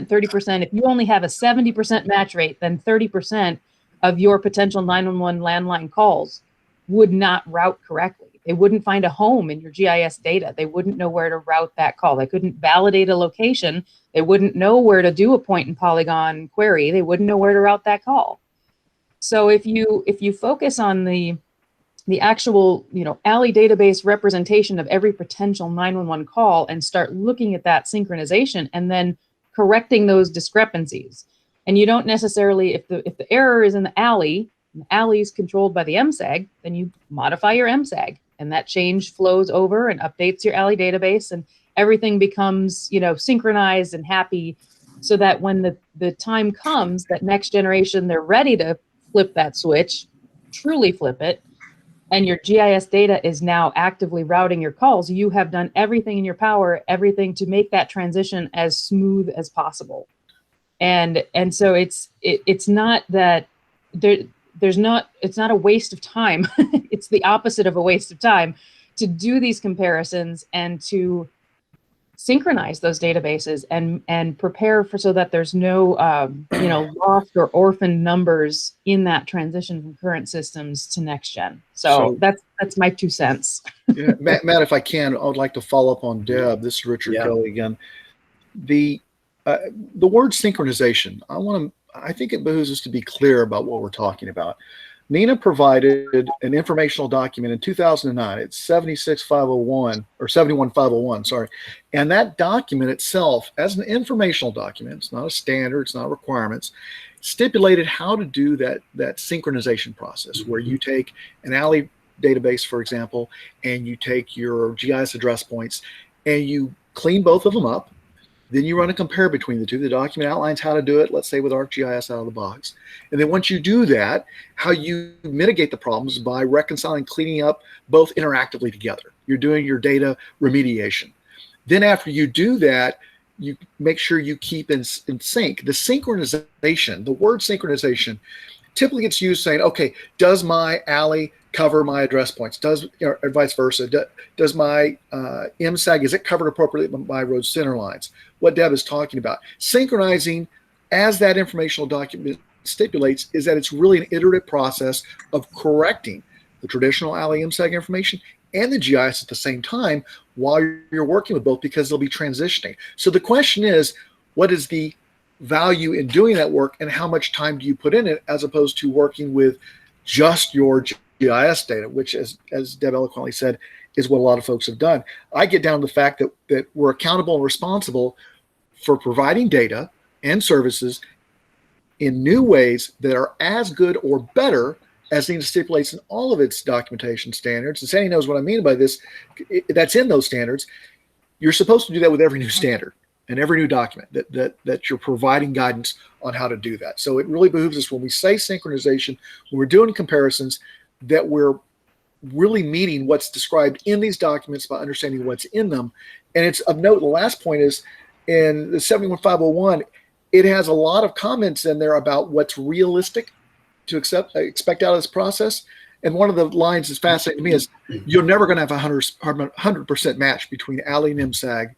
30%, if you only have a 70% match rate, then 30% of your potential 911 landline calls would not route correctly. They wouldn't find a home in your GIS data. They wouldn't know where to route that call. They couldn't validate a location. They wouldn't know where to do a point and polygon query. They wouldn't know where to route that call. So if you focus on the actual, ALI database representation of every potential 911 call and start looking at that synchronization and then correcting those discrepancies. And you don't necessarily, if the error is in the ALI, and the ALI is controlled by the MSAG, then you modify your MSAG, and that change flows over and updates your ALI database, and everything becomes, synchronized and happy, so that when the time comes that next generation, they're ready to flip that switch, truly flip it, and your GIS data is now actively routing your calls, you have done everything in your power, everything to make that transition as smooth as possible. And so it's not that it's not a waste of time. It's the opposite of a waste of time to do these comparisons and to synchronize those databases and prepare so that there's no lost or orphaned numbers in that transition from current systems to next gen. So that's my 2 cents. Yeah, Matt, if I can, I would like to follow up on Deb. This is Richard Kelly again. The word synchronization, I think it behooves us to be clear about what we're talking about. NENA provided an informational document in 2009. It's 76501 or 71501, sorry. And that document itself, as an informational document, it's not a standard, it's not requirements, stipulated how to do that synchronization process, where you take an ALI database, for example, and you take your GIS address points and you clean both of them up. Then you run a compare between the two. The document outlines how to do it, let's say with ArcGIS out of the box. And then once you do that, how you mitigate the problems by reconciling, cleaning up both interactively together. You're doing your data remediation. Then after you do that, you make sure you keep in sync. The synchronization, the word synchronization, typically gets used saying, okay, does my alley cover my address points? Does, or vice versa? Does my MSAG, is it covered appropriately by road center lines? What Deb is talking about. Synchronizing, as that informational document stipulates, is that it's really an iterative process of correcting the traditional alley MSAG information and the GIS at the same time while you're working with both, because they'll be transitioning. So the question is, what is the value in doing that work, and how much time do you put in it, as opposed to working with just your GIS data, which, as Deb eloquently said, is what a lot of folks have done. I get down to the fact that we're accountable and responsible for providing data and services in new ways that are as good or better as NENA stipulates in all of its documentation standards. And Sandy knows what I mean by this. That's in those standards. You're supposed to do that with every new standard and every new document that you're providing guidance on how to do that. So it really behooves us, when we say synchronization, when we're doing comparisons, that we're really meeting what's described in these documents by understanding what's in them. And it's of note, the last point is, in the 71501, it has a lot of comments in there about what's realistic to expect out of this process. And one of the lines that's fascinating to me is, you're never going to have a 100% match between alley and MSAG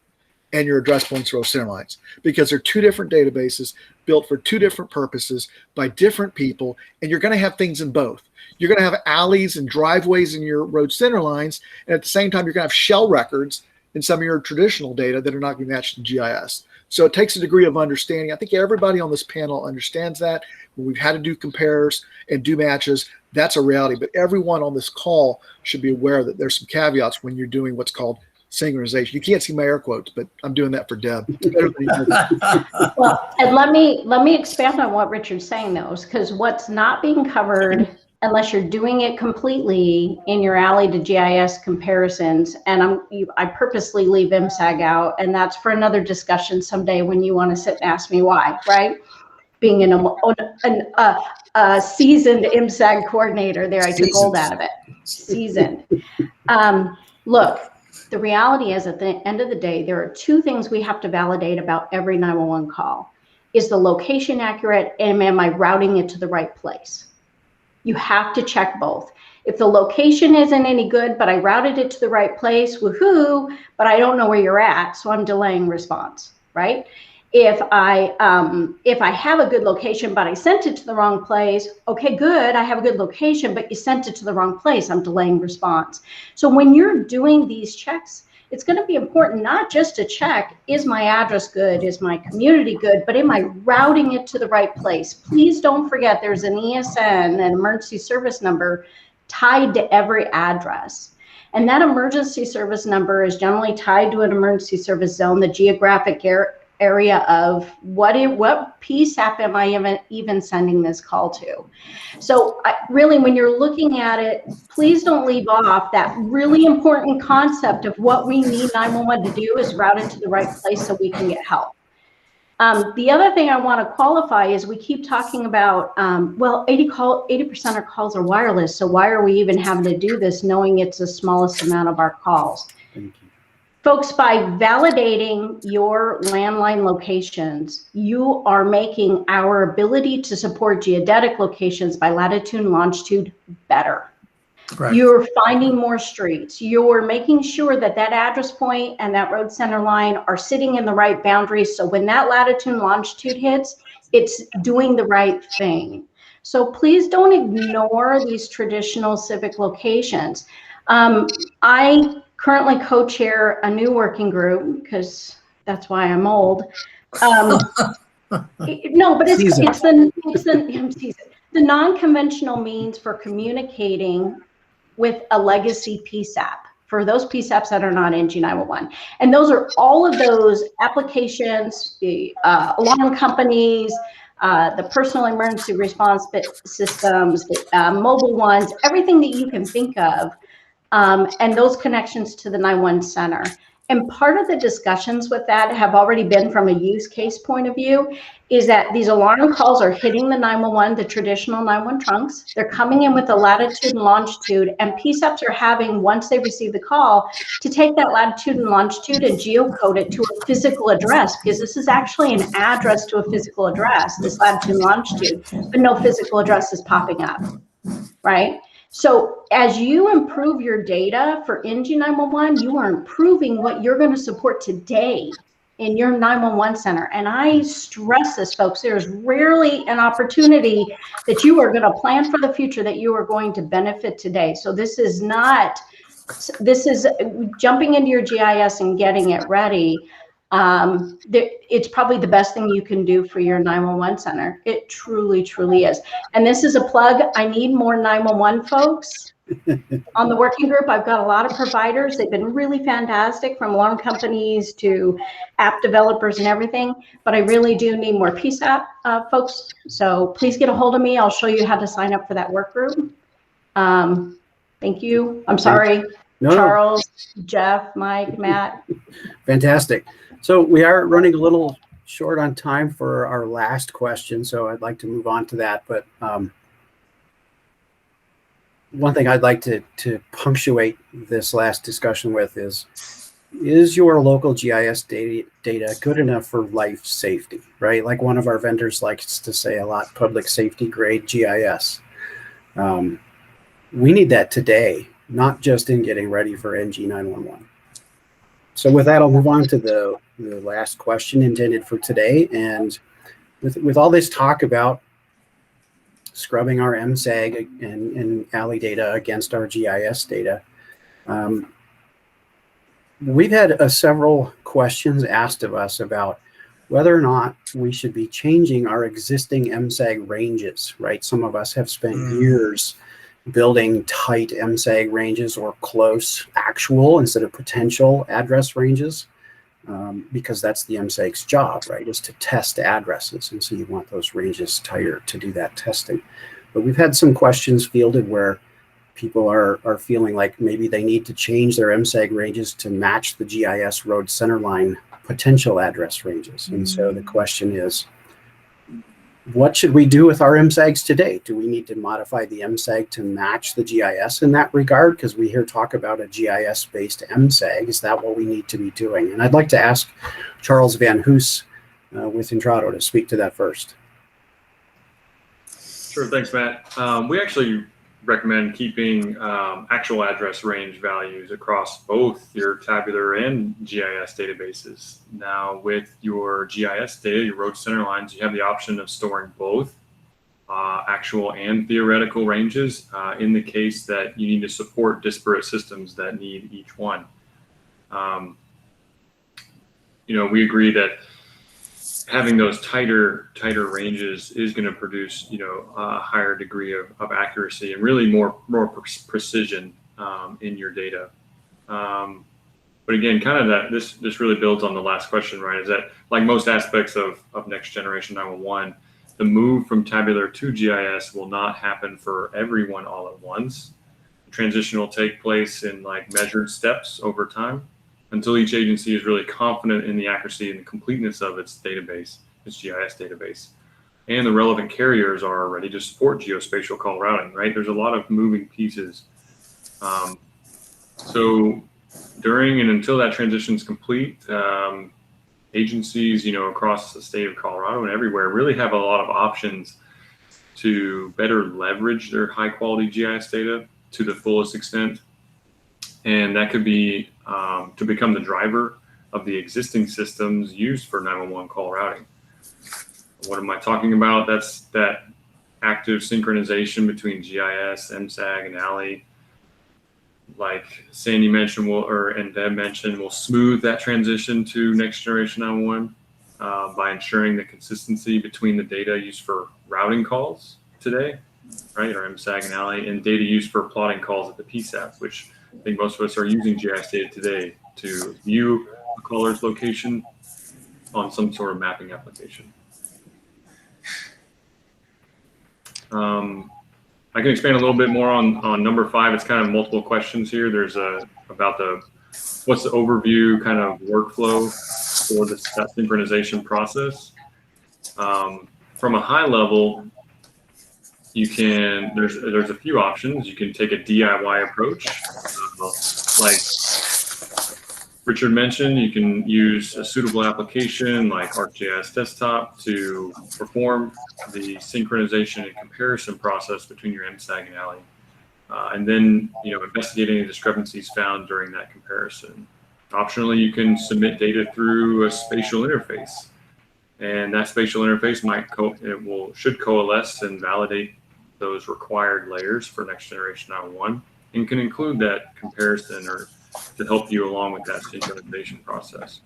and your address points row center lines, because they're two different databases built for two different purposes by different people, and you're going to have things in both. You're going to have alleys and driveways in your road center lines, and at the same time, you're going to have shell records in some of your traditional data that are not going to be matched in GIS. So it takes a degree of understanding. I think everybody on this panel understands that. When we've had to do compares and do matches, that's a reality. But everyone on this call should be aware that there's some caveats when you're doing what's called synchronization. You can't see my air quotes, but I'm doing that for Deb. Well, and let me expand on what Richard's saying, though, because what's not being covered, unless you're doing it completely in your alley to GIS comparisons, and I purposely leave MSAG out, and that's for another discussion someday when you want to sit and ask me why, right? Being a seasoned MSAG coordinator there, I took gold out of it. Seasoned. Look, the reality is, at the end of the day, there are two things we have to validate about every 911 call. Is the location accurate, and am I routing it to the right place? You have to check both. If the location isn't any good, but I routed it to the right place, woohoo, but I don't know where you're at, so I'm delaying response, right? If I have a good location, but I sent it to the wrong place, okay, good, I have a good location, but you sent it to the wrong place, I'm delaying response. So when you're doing these checks, it's going to be important not just to check, is my address good, is my community good, but am I routing it to the right place? Please don't forget there's an ESN, an emergency service number, tied to every address. And that emergency service number is generally tied to an emergency service zone, the geographic area of what PSAP am I even sending this call to. So really, when you're looking at it, please don't leave off that really important concept of what we need 911 to do is route it to the right place so we can get help. The other thing I want to qualify is we keep talking about, well, 80% of calls are wireless, so why are we even having to do this knowing it's the smallest amount of our calls? Folks, by validating your landline locations, you are making our ability to support geodetic locations by latitude and longitude better. Right. You're finding more streets. You're making sure that that address point and that road center line are sitting in the right boundaries. So when that latitude and longitude hits, it's doing the right thing. So please don't ignore these traditional civic locations. I currently co-chair a new working group, because that's why I'm old. No, but it's the non-conventional means for communicating with a legacy PSAP, for those PSAPs that are not in G911. And those are all of those applications, the alarm companies, the personal emergency response systems, the mobile ones, everything that you can think of. And those connections to the 911 center. And part of the discussions with that have already been from a use case point of view, is that these alarm calls are hitting the 911, the traditional 911 trunks. They're coming in with a latitude and longitude, and PSAPs are having, once they receive the call, to take that latitude and longitude and geocode it to a physical address, because this is actually an address to a physical address, this latitude and longitude, but no physical address is popping up, right? So as you improve your data for NG911, you are improving what you're going to support today in your 911 center. And I stress this, folks, there's rarely an opportunity that you are going to plan for the future that you are going to benefit today. So this is jumping into your GIS and getting it ready. It's probably the best thing you can do for your 911 center. It truly, truly is. And this is a plug. I need more 911 folks on the working group. I've got a lot of providers. They've been really fantastic, from alarm companies to app developers and everything. But I really do need more PSAP folks. So please get a hold of me. I'll show you how to sign up for that work group. Thank you. I'm sorry. Charles, Jeff, Mike, Matt. Fantastic. So we are running a little short on time for our last question, so I'd like to move on to that. But one thing I'd like to punctuate this last discussion with is your local GIS data good enough for life safety, right? Like one of our vendors likes to say a lot, public safety grade GIS. We need that today, not just in getting ready for NG911. So with that, I'll move on to the last question intended for today. And with all this talk about scrubbing our MSAG and ALI data against our GIS data, we've had several questions asked of us about whether or not we should be changing our existing MSAG ranges, right? Some of us have spent years building tight MSAG ranges or close actual instead of potential address ranges, because that's the MSAG's job, right, is to test addresses. And so you want those ranges tighter to do that testing. But we've had some questions fielded where people are feeling like maybe they need to change their MSAG ranges to match the GIS road centerline potential address ranges. And so the question is, what should we do with our MSAGs today? Do we need to modify the MSAG to match the GIS in that regard? Because we hear talk about a GIS-based MSAG. Is that what we need to be doing? And I'd like to ask Charles Van Hooose with Intrado to speak to that first. Sure, thanks, Matt. We actually recommend keeping actual address range values across both your tabular and GIS databases. Now, with your GIS data, your road center lines, you have the option of storing both actual and theoretical ranges in the case that you need to support disparate systems that need each one. We agree that having those tighter ranges is going to produce, a higher degree of accuracy and really more precision in your data. But again, kind of that this really builds on the last question, right? Is that like most aspects of next generation 911, the move from tabular to GIS will not happen for everyone all at once. The transition will take place in like measured steps over time, until each agency is really confident in the accuracy and the completeness of its database, its GIS database. And the relevant carriers are ready to support geospatial call routing, right? There's a lot of moving pieces. So during and until that transition is complete, agencies, across the state of Colorado and everywhere really have a lot of options to better leverage their high quality GIS data to the fullest extent. And that could be to become the driver of the existing systems used for 911 call routing. What am I talking about? That's that active synchronization between GIS, MSAG, and ALI. Like Sandy mentioned, and Deb mentioned, will smooth that transition to next generation 911 by ensuring the consistency between the data used for routing calls today, right, or MSAG and ALI, and data used for plotting calls at the PSAP, which I think most of us are using GIS data today to view a caller's location on some sort of mapping application. I can expand a little bit more on number 5. It's kind of multiple questions here. There's about the what's the overview kind of workflow for that synchronization process. From a high level, you can, there's a few options. You can take a DIY approach, like Richard mentioned. You can use a suitable application like ArcGIS Desktop to perform the synchronization and comparison process between your MSAG and ALI, and then investigate any discrepancies found during that comparison. Optionally, you can submit data through a spatial interface, and that spatial interface should coalesce and validate those required layers for next generation 911, and can include that comparison or to help you along with that synchronization process.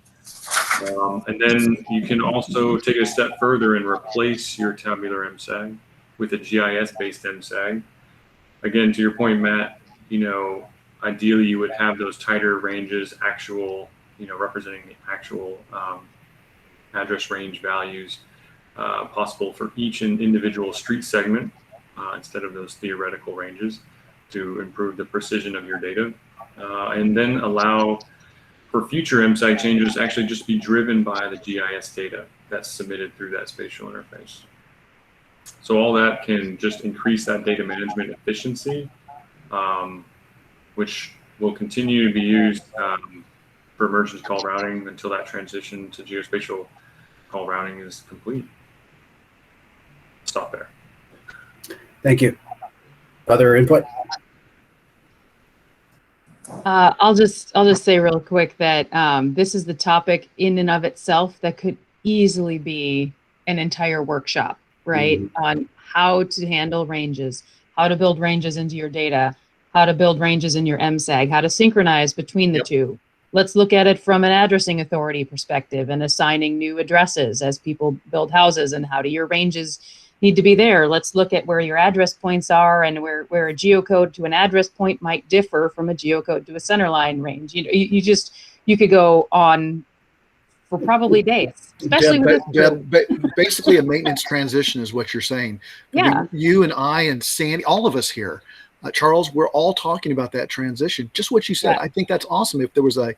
And then you can also take it a step further and replace your tabular MSAG with a GIS-based MSAG. Again, to your point, Matt, ideally you would have those tighter ranges, representing the actual address range values possible for each individual street segment instead of those theoretical ranges, to improve the precision of your data, and then allow for future MSAG changes to actually just be driven by the GIS data that's submitted through that spatial interface. So all that can just increase that data management efficiency, which will continue to be used for emergency call routing until that transition to geospatial call routing is complete. Stop there. Thank you. Other input? I'll just say real quick that this is the topic in and of itself that could easily be an entire workshop, right? On how to handle ranges, how to build ranges into your data, how to build ranges in your MSAG, how to synchronize between the two. Let's look at it from an addressing authority perspective and assigning new addresses as people build houses, and how do your ranges need to be there. Let's look at where your address points are and where a geocode to an address point might differ from a geocode to a centerline range. You could go on for probably days, especially Deb, basically a maintenance transition is what you're saying. Yeah. I mean, you and I and Sandy, all of us here, Charles, we're all talking about that transition. Just what you said. Yeah. I think that's awesome. If there was a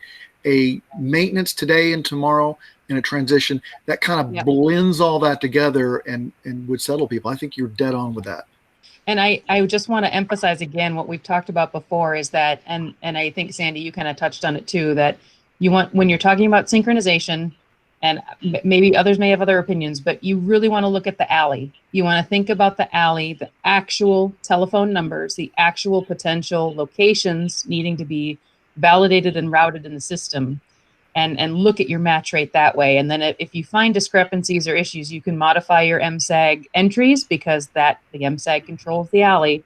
maintenance today and tomorrow in a transition that kind of blends all that together and would settle people. I think you're dead on with that. And I just want to emphasize again what we've talked about before is that, and I think Sandy, you kind of touched on it too, that you want, when you're talking about synchronization, and maybe others may have other opinions, but you really want to look at the alley. You want to think about the alley, the actual telephone numbers, the actual potential locations needing to be validated and routed in the system, and look at your match rate that way. And then if you find discrepancies or issues, you can modify your MSAG entries, because the MSAG controls the alley.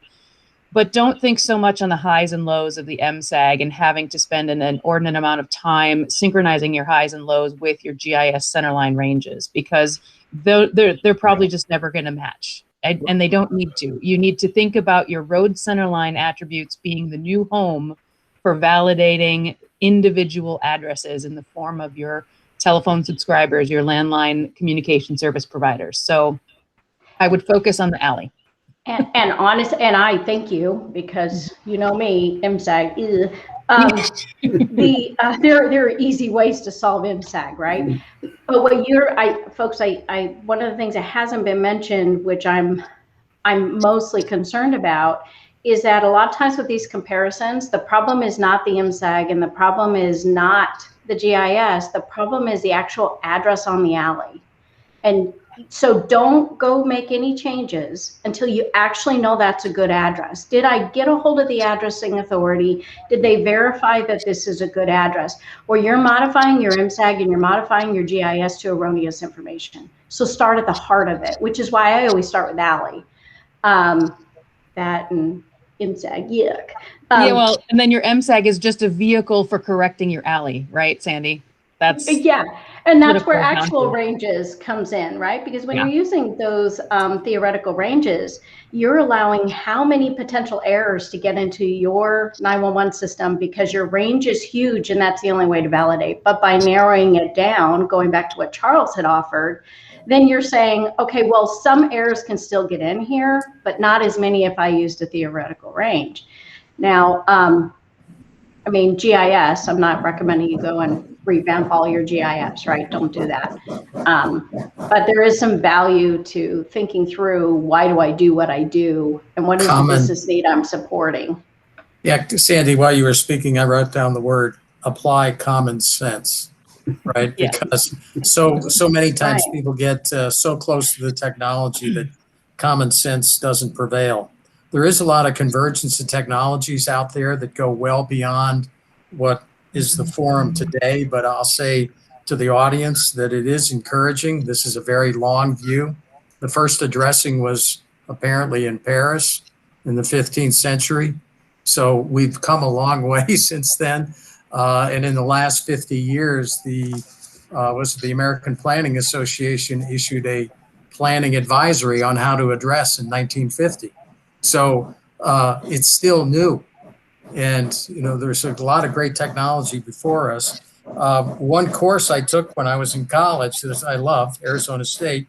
But don't think so much on the highs and lows of the MSAG and having to spend an inordinate amount of time synchronizing your highs and lows with your GIS centerline ranges, because they're probably just never going to match, and they don't need to. You need to think about your road centerline attributes being the new home for validating individual addresses in the form of your telephone subscribers, your landline communication service providers. So I would focus on the alley. And honest, and I thank you, because you know me, MSAG. There are easy ways to solve MSAG, right? But what folks, one of the things that hasn't been mentioned, which I'm mostly concerned about, is that a lot of times with these comparisons, the problem is not the MSAG and the problem is not the GIS. The problem is the actual address on the alley. And so don't go make any changes until you actually know that's a good address. Did I get a hold of the addressing authority? Did they verify that this is a good address? Or you're modifying your MSAG and you're modifying your GIS to erroneous information. So start at the heart of it, which is why I always start with alley. That and MSAG, yuck. Well, and then your MSAG is just a vehicle for correcting your alley, right, Sandy? That's and that's where actual ranges comes in, right? Because when you're using those theoretical ranges, you're allowing how many potential errors to get into your 911 system, because your range is huge and that's the only way to validate. But by narrowing it down, going back to what Charles had offered, then you're saying, okay, well, some errors can still get in here, but not as many if I used a theoretical range. Now, I mean, GIS, I'm not recommending you go and revamp all your GIS, right? Don't do that. But there is some value to thinking through, why do I do what I do? And what is the business need I'm supporting? Yeah, Sandy, while you were speaking, I wrote down the word apply common sense, right? Yeah. Because so many times Right. people get so close to the technology that common sense doesn't prevail. There is a lot of convergence of technologies out there that go well beyond what is the forum today, but I'll say to the audience that it is encouraging. This is a very long view. The first addressing was apparently in Paris in the 15th century. So we've come a long way since then. And in the last 50 years, the American Planning Association issued a planning advisory on how to address in 1950. So it's still new. And, there's a lot of great technology before us. One course I took when I was in college that I loved, Arizona State,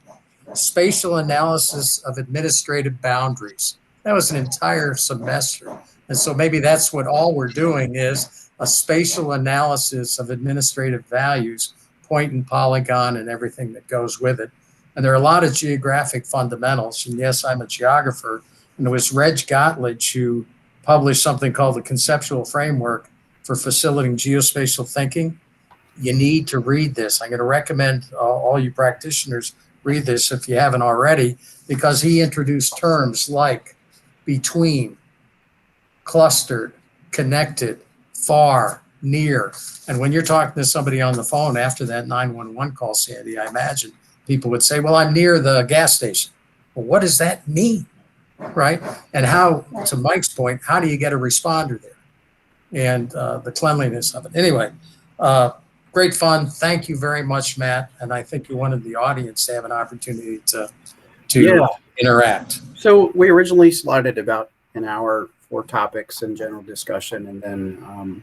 spatial analysis of administrative boundaries. That was an entire semester. And so maybe that's what all we're doing is a spatial analysis of administrative values, point and polygon and everything that goes with it. And there are a lot of geographic fundamentals. And yes, I'm a geographer. And it was Reg Gottlieb who published something called the Conceptual Framework for Facilitating Geospatial Thinking. You need to read this. I'm going to recommend all you practitioners read this if you haven't already, because he introduced terms like between, clustered, connected, far, near. And when you're talking to somebody on the phone after that 911 call, Sandy, I imagine people would say, well, I'm near the gas station. Well, what does that mean? Right? And how, to Mike's point, how do you get a responder there? And the cleanliness of it. Anyway, great fun. Thank you very much, Matt. And I think you wanted the audience to have an opportunity to interact. So we originally slotted about an hour for topics and general discussion, and then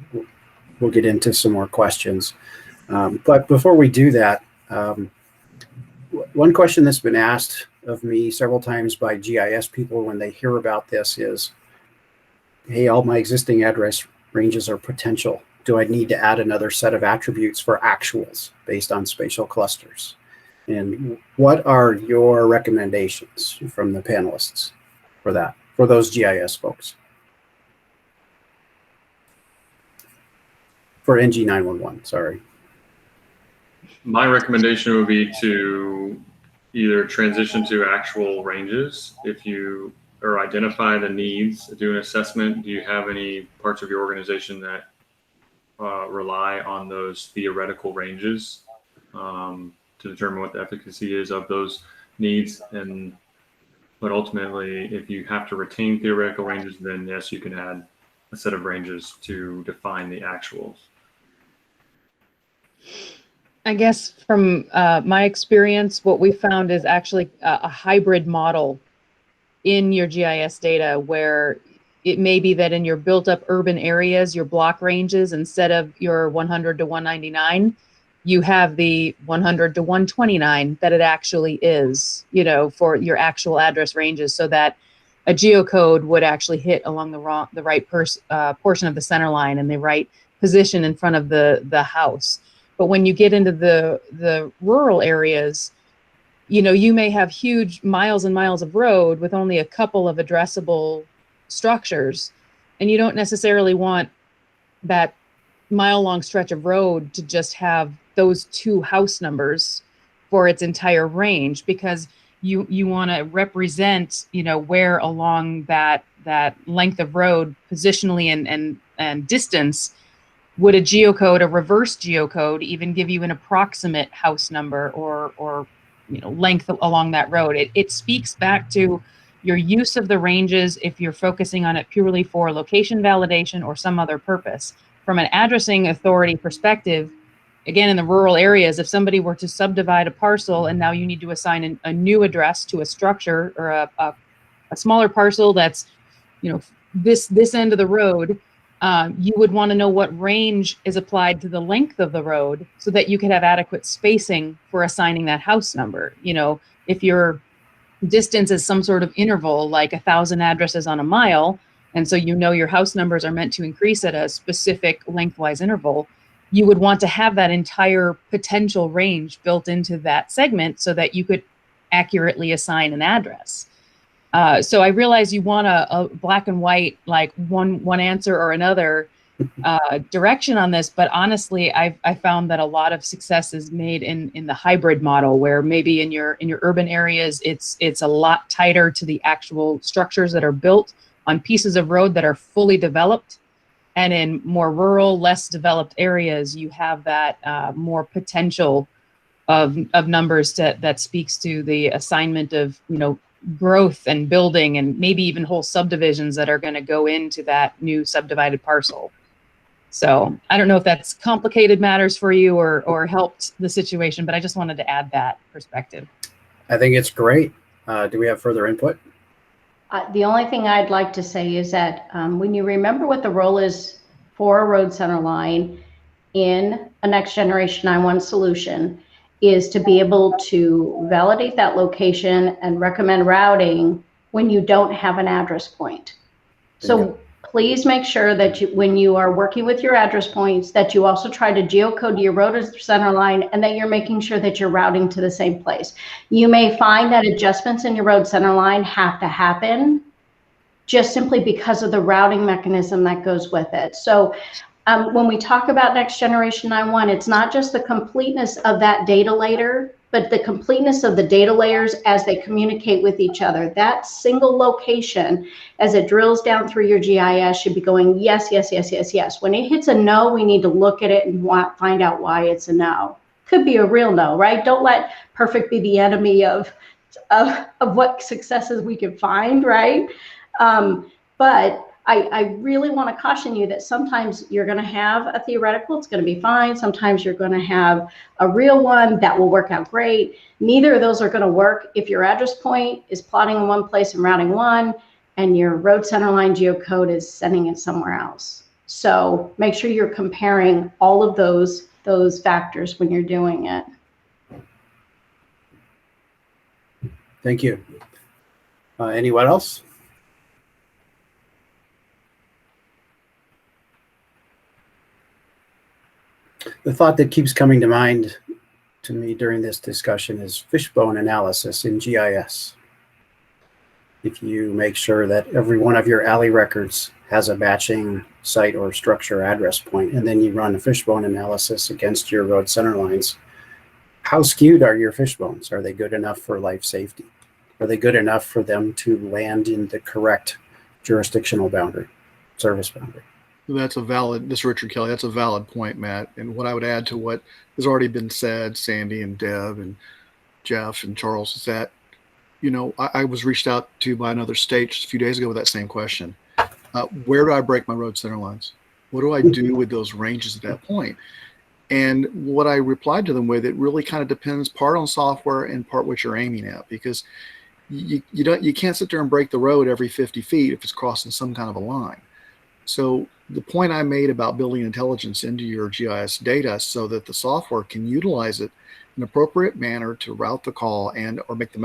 we'll get into some more questions. But before we do that, one question that's been asked of me several times by GIS people when they hear about this is, hey, all my existing address ranges are potential. Do I need to add another set of attributes for actuals based on spatial clusters? And what are your recommendations from the panelists for that, for those GIS folks? For NG 911, sorry. My recommendation would be to either transition to actual ranges if you or identify the needs, do an assessment. Do you have any parts of your organization that rely on those theoretical ranges to determine what the efficacy is of those needs? But ultimately, if you have to retain theoretical ranges, then yes, you can add a set of ranges to define the actuals. I guess from my experience, what we found is actually a hybrid model in your GIS data, where it may be that in your built up urban areas, your block ranges, instead of your 100 to 199, you have the 100 to 129 that it actually is, for your actual address ranges, so that a geocode would actually hit along the right portion of the center line and the right position in front of the house. But when you get into the rural areas, you may have huge miles and miles of road with only a couple of addressable structures, and you don't necessarily want that mile-long stretch of road to just have those two house numbers for its entire range, because you want to represent, where along that length of road, positionally and distance, would a geocode, a reverse geocode, even give you an approximate house number or length along that road? It speaks back to your use of the ranges if you're focusing on it purely for location validation or some other purpose. From an addressing authority perspective, again, in the rural areas, if somebody were to subdivide a parcel and now you need to assign a new address to a structure or a smaller parcel that's, this end of the road, you would want to know what range is applied to the length of the road so that you could have adequate spacing for assigning that house number. If your distance is some sort of interval, like 1,000 addresses on a mile, and so you know your house numbers are meant to increase at a specific lengthwise interval, you would want to have that entire potential range built into that segment so that you could accurately assign an address. So I realize you want a black and white, like one answer or another direction on this, but honestly, I found that a lot of success is made in the hybrid model, where maybe in your urban areas it's a lot tighter to the actual structures that are built on pieces of road that are fully developed, and in more rural, less developed areas, you have that more potential of numbers that speaks to the assignment of growth and building, and maybe even whole subdivisions that are going to go into that new subdivided parcel. So I don't know if that's complicated matters for you or helped the situation, but I just wanted to add that perspective. I think it's great. Do we have further input? The only thing I'd like to say is that when you remember what the role is for a road center line in a next generation 911 solution, is to be able to validate that location and recommend routing when you don't have an address point. So please make sure that when you are working with your address points, that you also try to geocode your road center line, and that you're making sure that you're routing to the same place. You may find that adjustments in your road center line have to happen just simply because of the routing mechanism that goes with it. So when we talk about next generation 911, it's not just the completeness of that data layer, but the completeness of the data layers as they communicate with each other. That single location, as it drills down through your GIS, should be going yes, yes, yes, yes, yes. When it hits a no, we need to look at it and find out why it's a no. Could be a real no, right? Don't let perfect be the enemy of what successes we can find, right? But I really want to caution you that sometimes you're going to have a theoretical, it's going to be fine. Sometimes you're going to have a real one that will work out great. Neither of those are going to work if your address point is plotting in one place and routing one, and your road center line geocode is sending it somewhere else. So make sure you're comparing all of those factors when you're doing it. Thank you. Anyone else? The thought that keeps coming to mind to me during this discussion is fishbone analysis in GIS. If you make sure that every one of your alley records has a matching site or structure address point, and then you run a fishbone analysis against your road center lines, how skewed are your fishbones? Are they good enough for life safety? Are they good enough for them to land in the correct jurisdictional boundary, service boundary? That's a valid, this is Richard Kelly, that's a valid point, Matt. And what I would add to what has already been said, Sandy and Deb and Jeff and Charles, is that, I was reached out to by another state just a few days ago with that same question. Where do I break my road center lines? What do I do with those ranges at that point? And what I replied to them with, it really kind of depends part on software and part what you're aiming at, because you can't sit there and break the road every 50 feet if it's crossing some kind of a line. So the point I made about building intelligence into your GIS data so that the software can utilize it in an appropriate manner to route the call and or make the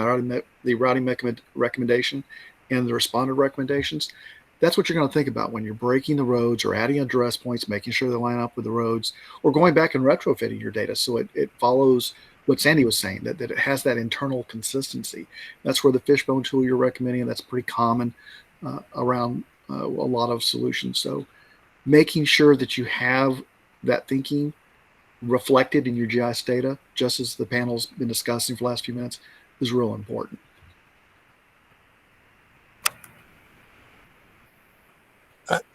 routing recommendation and the responder recommendations, that's what you're going to think about when you're breaking the roads or adding address points, making sure they line up with the roads, or going back and retrofitting your data so it follows what Sandy was saying, that it has that internal consistency. That's where the fishbone tool you're recommending, and that's pretty common around a lot of solutions. So making sure that you have that thinking reflected in your GIS data, just as the panel's been discussing for the last few minutes, is real important.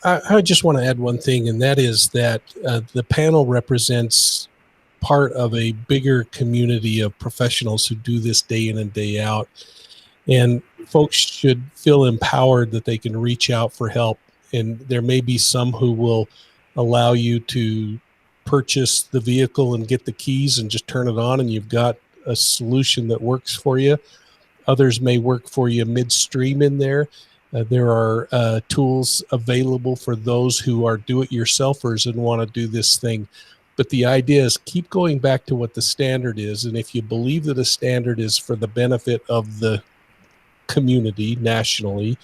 I just want to add one thing, and that is that the panel represents part of a bigger community of professionals who do this day in and day out. And folks should feel empowered that they can reach out for help. And there may be some who will allow you to purchase the vehicle and get the keys and just turn it on, and you've got a solution that works for you. Others may work for you midstream in there. There are tools available for those who are do-it-yourselfers and want to do this thing. But the idea is keep going back to what the standard is. And if you believe that a standard is for the benefit of the community nationally,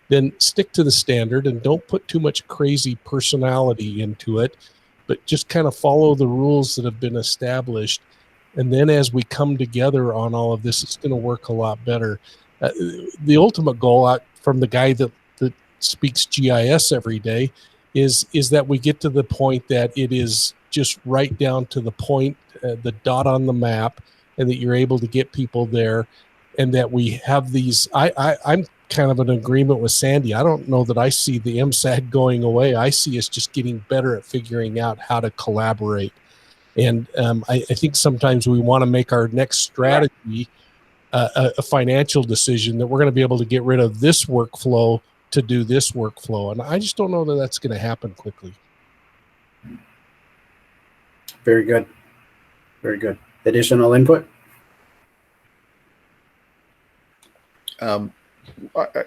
then stick to the standard and don't put too much crazy personality into it, but just kind of follow the rules that have been established. And then as we come together on all of this, it's going to work a lot better. The ultimate goal from the guy that speaks GIS every day is that we get to the point that it is just right down to the point, the dot on the map, and that you're able to get people there, and that we have these. I'm kind of in agreement with Sandy. I don't know that I see the MSAG going away. I see us just getting better at figuring out how to collaborate. And I think sometimes we want to make our next strategy a financial decision that we're going to be able to get rid of this workflow to do this workflow. And I just don't know that that's going to happen quickly. Very good. Very good. Additional input? I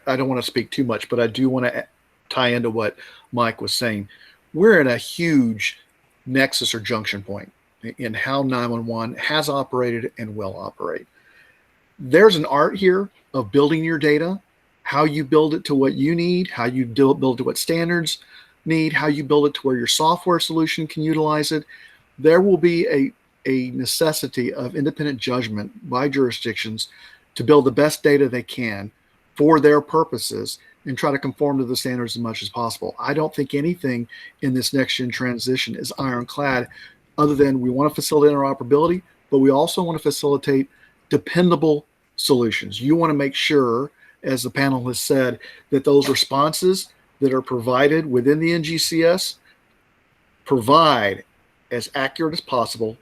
don't want to speak too much, but I do want to tie into what Mike was saying. We're in a huge nexus or junction point in how 911 has operated and will operate. There's an art here of building your data, how you build it to what you need, how you build it to what standards need, how you build it to where your software solution can utilize it. There will be a necessity of independent judgment by jurisdictions to build the best data they can for their purposes and try to conform to the standards as much as possible. I don't think anything in this next-gen transition is ironclad other than we want to facilitate interoperability, but we also want to facilitate dependable solutions. You want to make sure, as the panel has said, that those responses that are provided within the NGCS provide as accurate as possible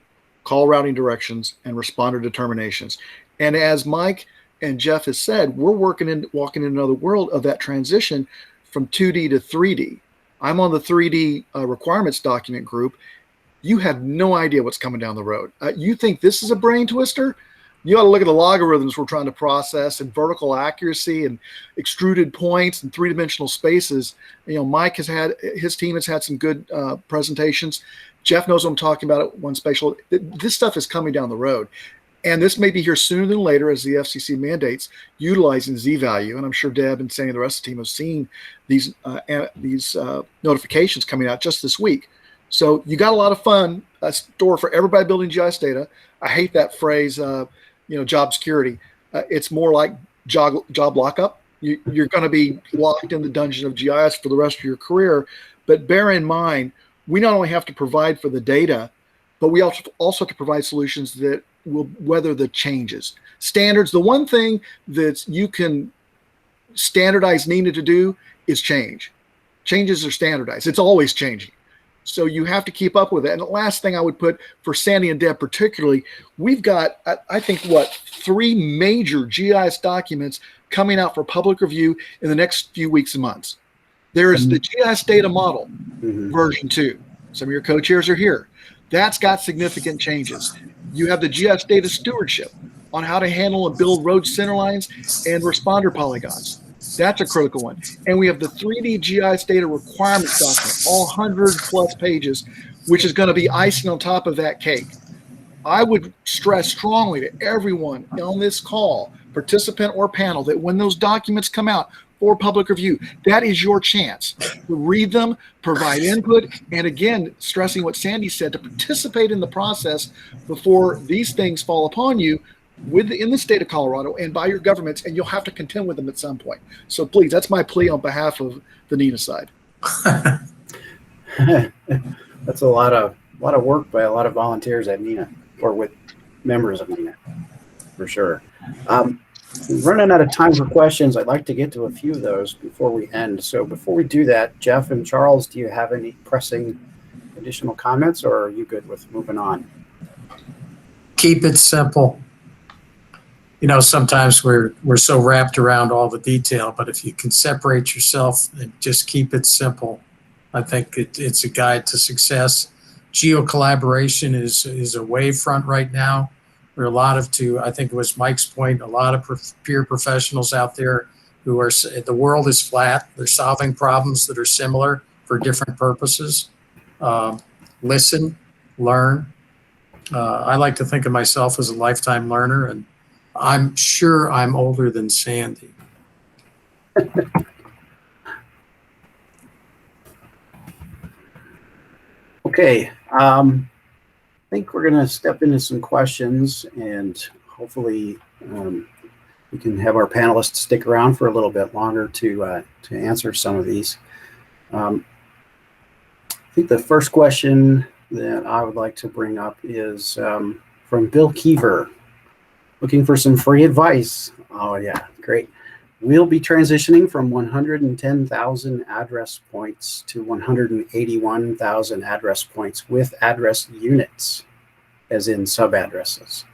call routing directions and responder determinations. And as Mike and Jeff has said, we're walking in another world of that transition from 2D to 3D. I'm on the 3D requirements document group. You have no idea what's coming down the road. You think this is a brain twister? You ought to look at the logarithms we're trying to process and vertical accuracy and extruded points and three-dimensional spaces. You know, Mike has had, his team has had some good presentations. Jeff knows what I'm talking about at One Spatial. This stuff is coming down the road. And this may be here sooner than later as the FCC mandates utilizing Z-value. And I'm sure Deb and Sandy and the rest of the team have seen these notifications coming out just this week. So you got a lot of fun store for everybody building GIS data. I hate that phrase, job security. It's more like job lockup. You're going to be locked in the dungeon of GIS for the rest of your career. But bear in mind, we not only have to provide for the data, but we also have to provide solutions that will weather the changes. Standards, the one thing that you can standardize needed to do is change. Changes are standardized. It's always changing. So you have to keep up with it. And the last thing I would put for Sandy and Deb particularly, we've got, I think, 3 major GIS documents coming out for public review in the next few weeks and months. There is the GIS data model, version 2. Some of your co-chairs are here. That's got significant changes. You have the GIS data stewardship on how to handle and build road center lines and responder polygons. That's a critical one. And we have the 3D GIS data requirements document, all 100+ pages, which is going to be icing on top of that cake. I would stress strongly to everyone on this call, participant or panel, that when those documents come out for public review, that is your chance to read them, provide input, and again, stressing what Sandy said, to participate in the process before these things fall upon you in the state of Colorado and by your governments, and you'll have to contend with them at some point. So please, that's my plea on behalf of the NENA side. That's a lot of work by a lot of volunteers at NENA, or with members of NENA, for sure. We're running out of time for questions. I'd like to get to a few of those before we end. So before we do that, Jeff and Charles, do you have any pressing additional comments, or are you good with moving on? Keep it simple. You know, sometimes we're so wrapped around all the detail, but if you can separate yourself and just keep it simple, I think it's a guide to success. Geo-collaboration is a wave front right now. There are a lot of, I think it was Mike's point, a lot of peer professionals out there who are, the world is flat. They're solving problems that are similar for different purposes. Listen, learn. I like to think of myself as a lifetime learner, and I'm sure I'm older than Sandy. Okay, I think we're going to step into some questions, and hopefully we can have our panelists stick around for a little bit longer to answer some of these. I think the first question that I would like to bring up is from Bill Keever, looking for some free advice. Oh yeah, great. We'll be transitioning from 110,000 address points to 181,000 address points with address units, as in sub-addresses.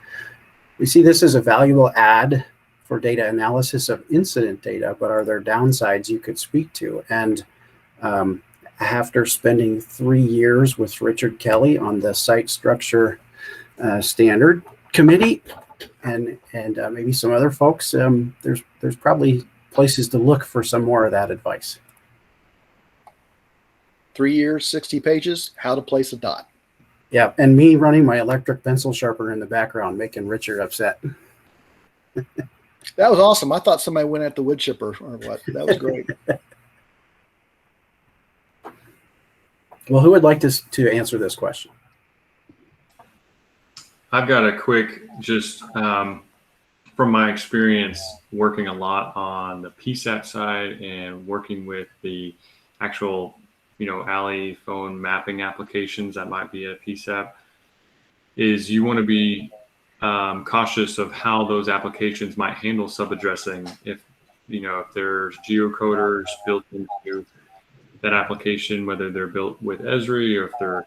We see this as a valuable add for data analysis of incident data, but are there downsides you could speak to? And after spending 3 years with Richard Kelly on the site structure standard committee, and maybe some other folks, there's probably places to look for some more of that advice. 3 years, 60 pages, how to place a dot. Yeah, and me running my electric pencil sharpener in the background, making Richard upset. That was awesome. I thought somebody went at the wood chipper or what. That was great. Well, who would like to answer this question? I've got a quick, just from my experience working a lot on the PSAP side and working with the actual, alley phone mapping applications that might be a PSAP, is you want to be cautious of how those applications might handle sub-addressing. If there's geocoders built into that application, whether they're built with ESRI or if they're a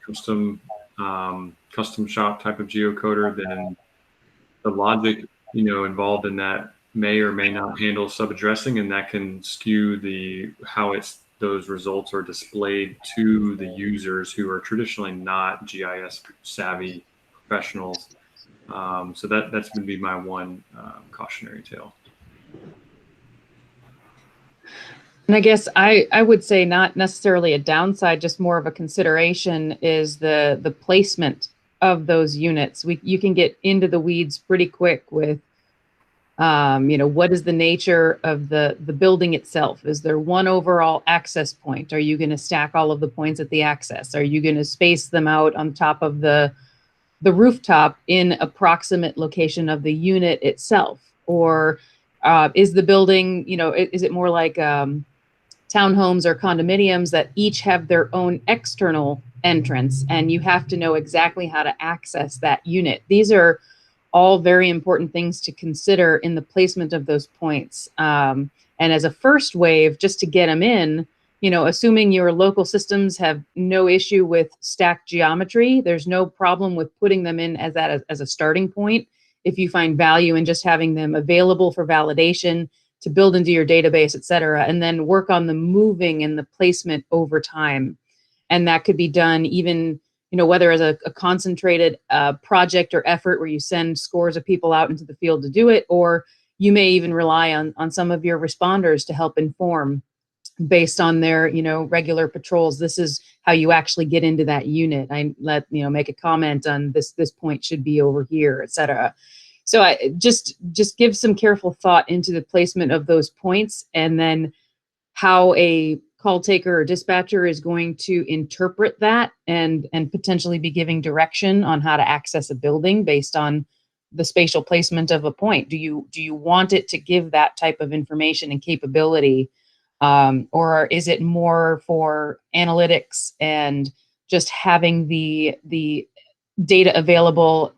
custom shop type of geocoder, then the logic involved in that may or may not handle sub-addressing, and that can skew how those results are displayed to the users who are traditionally not GIS savvy professionals. So that's going to be my one cautionary tale. And I guess I would say not necessarily a downside, just more of a consideration is the placement of those units. You can get into the weeds pretty quick with, what is the nature of the building itself? Is there one overall access point? Are you going to stack all of the points at the access? Are you going to space them out on top of the rooftop in approximate location of the unit itself? Or is the building, is it more like townhomes or condominiums that each have their own external entrance, and you have to know exactly how to access that unit? These are all very important things to consider in the placement of those points. And as a first wave, just to get them in, assuming your local systems have no issue with stacked geometry, there's no problem with putting them in as a starting point. If you find value in just having them available for validation, to build into your database, et cetera, and then work on the moving and the placement over time. And that could be done even, whether as a concentrated project or effort where you send scores of people out into the field to do it, or you may even rely on some of your responders to help inform based on their, regular patrols. This is how you actually get into that unit. I make a comment on this point should be over here, et cetera. So I just give some careful thought into the placement of those points, and then how a call taker or dispatcher is going to interpret that and potentially be giving direction on how to access a building based on the spatial placement of a point. Do you want it to give that type of information and capability, or is it more for analytics and just having the data available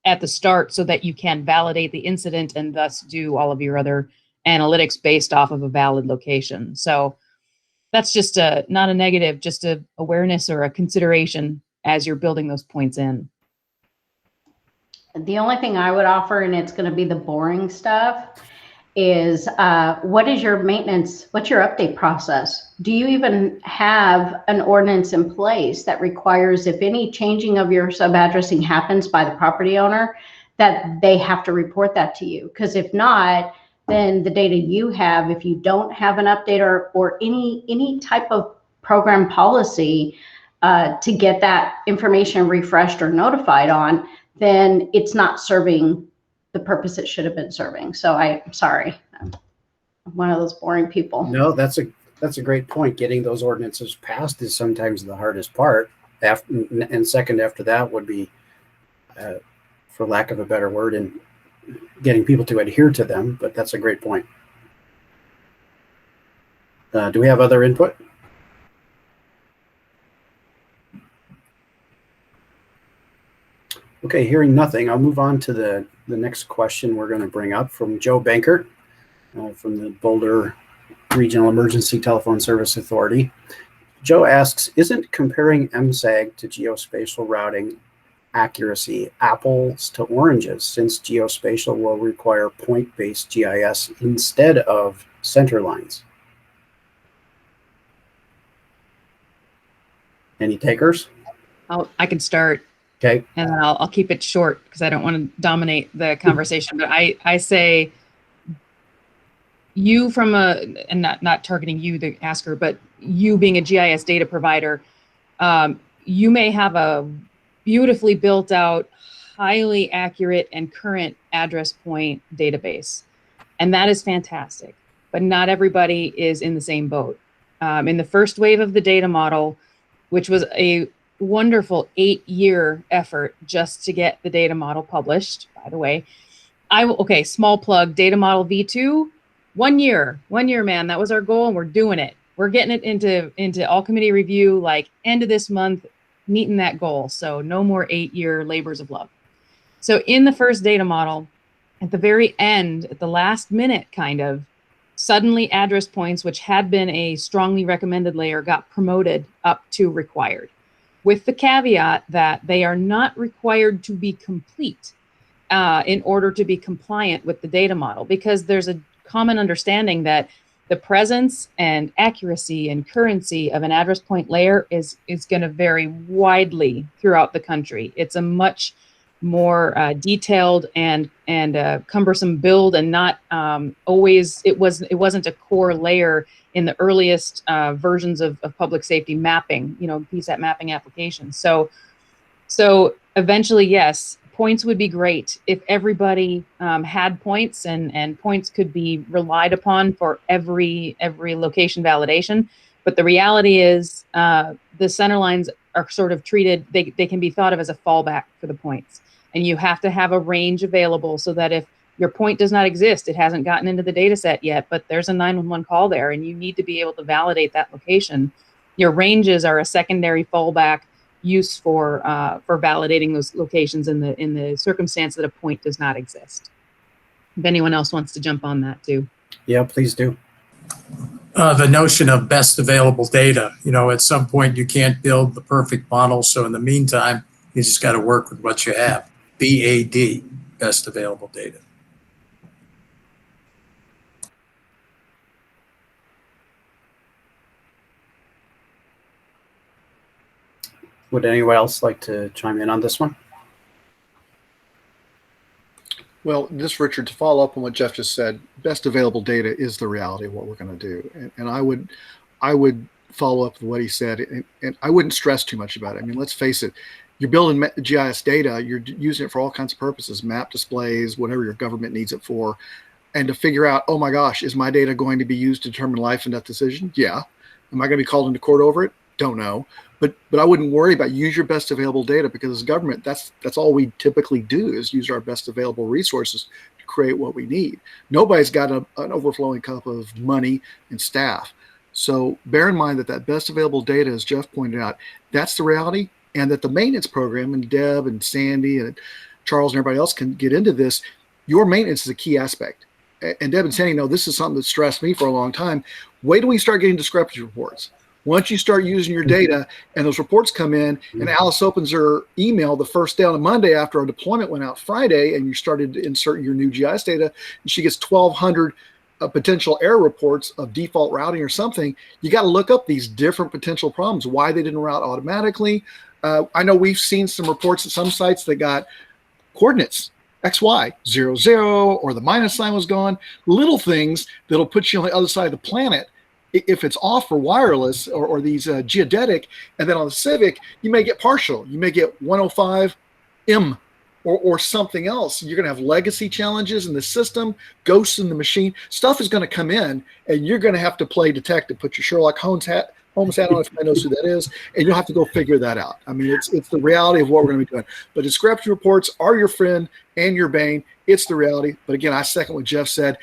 at the start so that you can validate the incident and thus do all of your other analytics based off of a valid location? So that's just not a negative, just a awareness or a consideration as you're building those points in. The only thing I would offer, and it's going to be the boring stuff, is what is your maintenance? What's your update process? Do you even have an ordinance in place that requires, if any changing of your sub-addressing happens by the property owner, that they have to report that to you? Because if not, then the data you have, if you don't have an update or any type of program policy to get that information refreshed or notified on, then it's not serving the purpose it should have been serving. So I'm sorry, I'm one of those boring people. No, that's a great point. Getting those ordinances passed is sometimes the hardest part. and second after that would be, for lack of a better word, in getting people to adhere to them. But that's a great point. Do we have other input? Okay, hearing nothing, I'll move on to the next question we're going to bring up from Joe Bankert from the Boulder Regional Emergency Telephone Service Authority. Joe asks, isn't comparing MSAG to geospatial routing accuracy apples to oranges, since geospatial will require point-based GIS instead of center lines? Any takers? I can start. Okay. And then I'll keep it short because I don't want to dominate the conversation. But I say, you from and not targeting you, the asker, but you being a GIS data provider, you may have a beautifully built out, highly accurate and current address point database. And that is fantastic. But not everybody is in the same boat. In the first wave of the data model, which was a wonderful 8-year effort just to get the data model published, by the way. Okay, small plug, data model V2, 1 year, man, that was our goal, and we're doing it. We're getting it into all committee review, like end of this month, meeting that goal. So no more 8-year labors of love. So in the first data model, at the very end, at the last minute kind of, suddenly address points, which had been a strongly recommended layer, got promoted up to required, with the caveat that they are not required to be complete in order to be compliant with the data model, because there's a common understanding that the presence and accuracy and currency of an address point layer is going to vary widely throughout the country. It's a much more detailed and cumbersome build, and not always, it wasn't a core layer in the earliest versions of public safety mapping, PSAT mapping applications. So eventually, yes, points would be great if everybody had points, and points could be relied upon for every location validation. But the reality is the center lines are sort of treated, they can be thought of as a fallback for the points. And you have to have a range available so that if your point does not exist, it hasn't gotten into the data set yet, but there's a 911 call there and you need to be able to validate that location. Your ranges are a secondary fallback use for validating those locations in the circumstance that a point does not exist. If anyone else wants to jump on that too. Yeah, please do. The notion of best available data, at some point you can't build the perfect model. So in the meantime, you just got to work with what you have. BAD, best available data. Would anyone else like to chime in on this one? Well, just Richard, to follow up on what Jeff just said, best available data is the reality of what we're going to do. And I would follow up with what he said, and I wouldn't stress too much about it. I mean, let's face it, you're building GIS data, you're using it for all kinds of purposes, map displays, whatever your government needs it for. And to figure out, oh my gosh, is my data going to be used to determine life and death decision? Yeah. Am I going to be called into court over it? Don't know. But I wouldn't worry about use your best available data, because as government, that's all we typically do is use our best available resources to create what we need. Nobody's got an overflowing cup of money and staff. So bear in mind that best available data, as Jeff pointed out, that's the reality, and that the maintenance program, and Deb and Sandy and Charles and everybody else can get into this, your maintenance is a key aspect. And Deb and Sandy know this is something that stressed me for a long time. Wait till we start getting discrepancy reports. Once you start using your data and those reports come in, and Alice opens her email the first day on a Monday after our deployment went out Friday, and you started to insert your new GIS data, and she gets 1,200 potential error reports of default routing or something, you got to look up these different potential problems, why they didn't route automatically. I know we've seen some reports at some sites that got coordinates XY 00, or the minus sign was gone, little things that'll put you on the other side of the planet if it's off for wireless or these geodetic. And then on the Civic, you may get partial. You may get 105 M or something else. You're going to have legacy challenges in the system, ghosts in the machine. Stuff is going to come in, and you're going to have to play detective, put your Sherlock Holmes hat Homeless analyst knows who that is, and you'll have to go figure that out. I mean, it's the reality of what we're going to be doing. But discrepancy reports are your friend and your bane. It's the reality. But again, I second what Jeff said.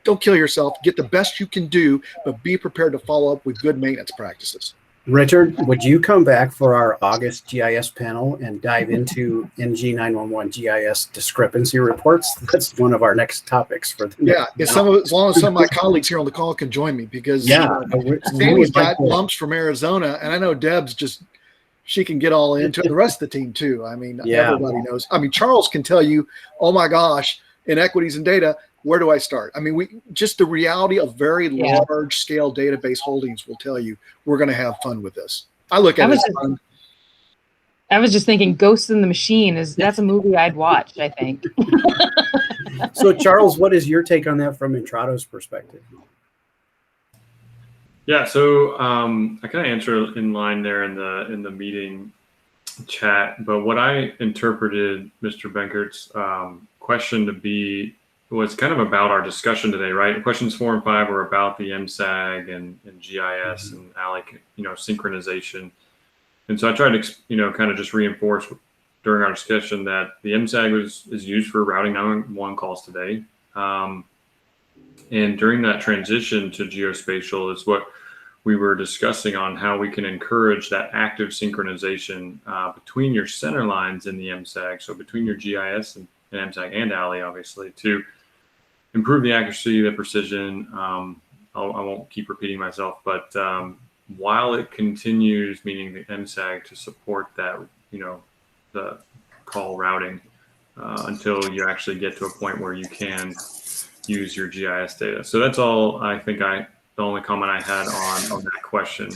Don't kill yourself. Get the best you can do, but be prepared to follow up with good maintenance practices. Richard, would you come back for our August GIS panel and dive into NG 911 GIS discrepancy reports? That's one of our next topics for the as long as some of my colleagues here on the call can join me, because Sammy's got lumps from Arizona, and I know Deb's she can get all into it. The rest of the team too. I mean, everybody knows. I mean, Charles can tell you, oh my gosh, inequities in data. Where do I start? I mean, just the reality of very large scale database holdings will tell you we're going to have fun with this. I look at it as fun. I was just thinking Ghost in the Machine that's a movie I'd watch, I think. So Charles, what is your take on that from Intrado's perspective? Yeah, so I kind of answer in line there in the meeting chat, but what I interpreted Mr. Benkert's question to be was kind of about our discussion today, right? Questions 4 and 5 were about the MSAG and GIS and ALIC, synchronization. And so I tried to, kind of just reinforce during our discussion that the MSAG is used for routing 911 calls today. And during that transition to geospatial is what we were discussing on how we can encourage that active synchronization between your center lines in the MSAG, so between your GIS and MSAG and ALI, obviously, to improve the accuracy, the precision. I won't keep repeating myself, but while it continues, meaning the MSAG, to support that, the call routing until you actually get to a point where you can use your GIS data. So that's all I think the only comment I had on that question.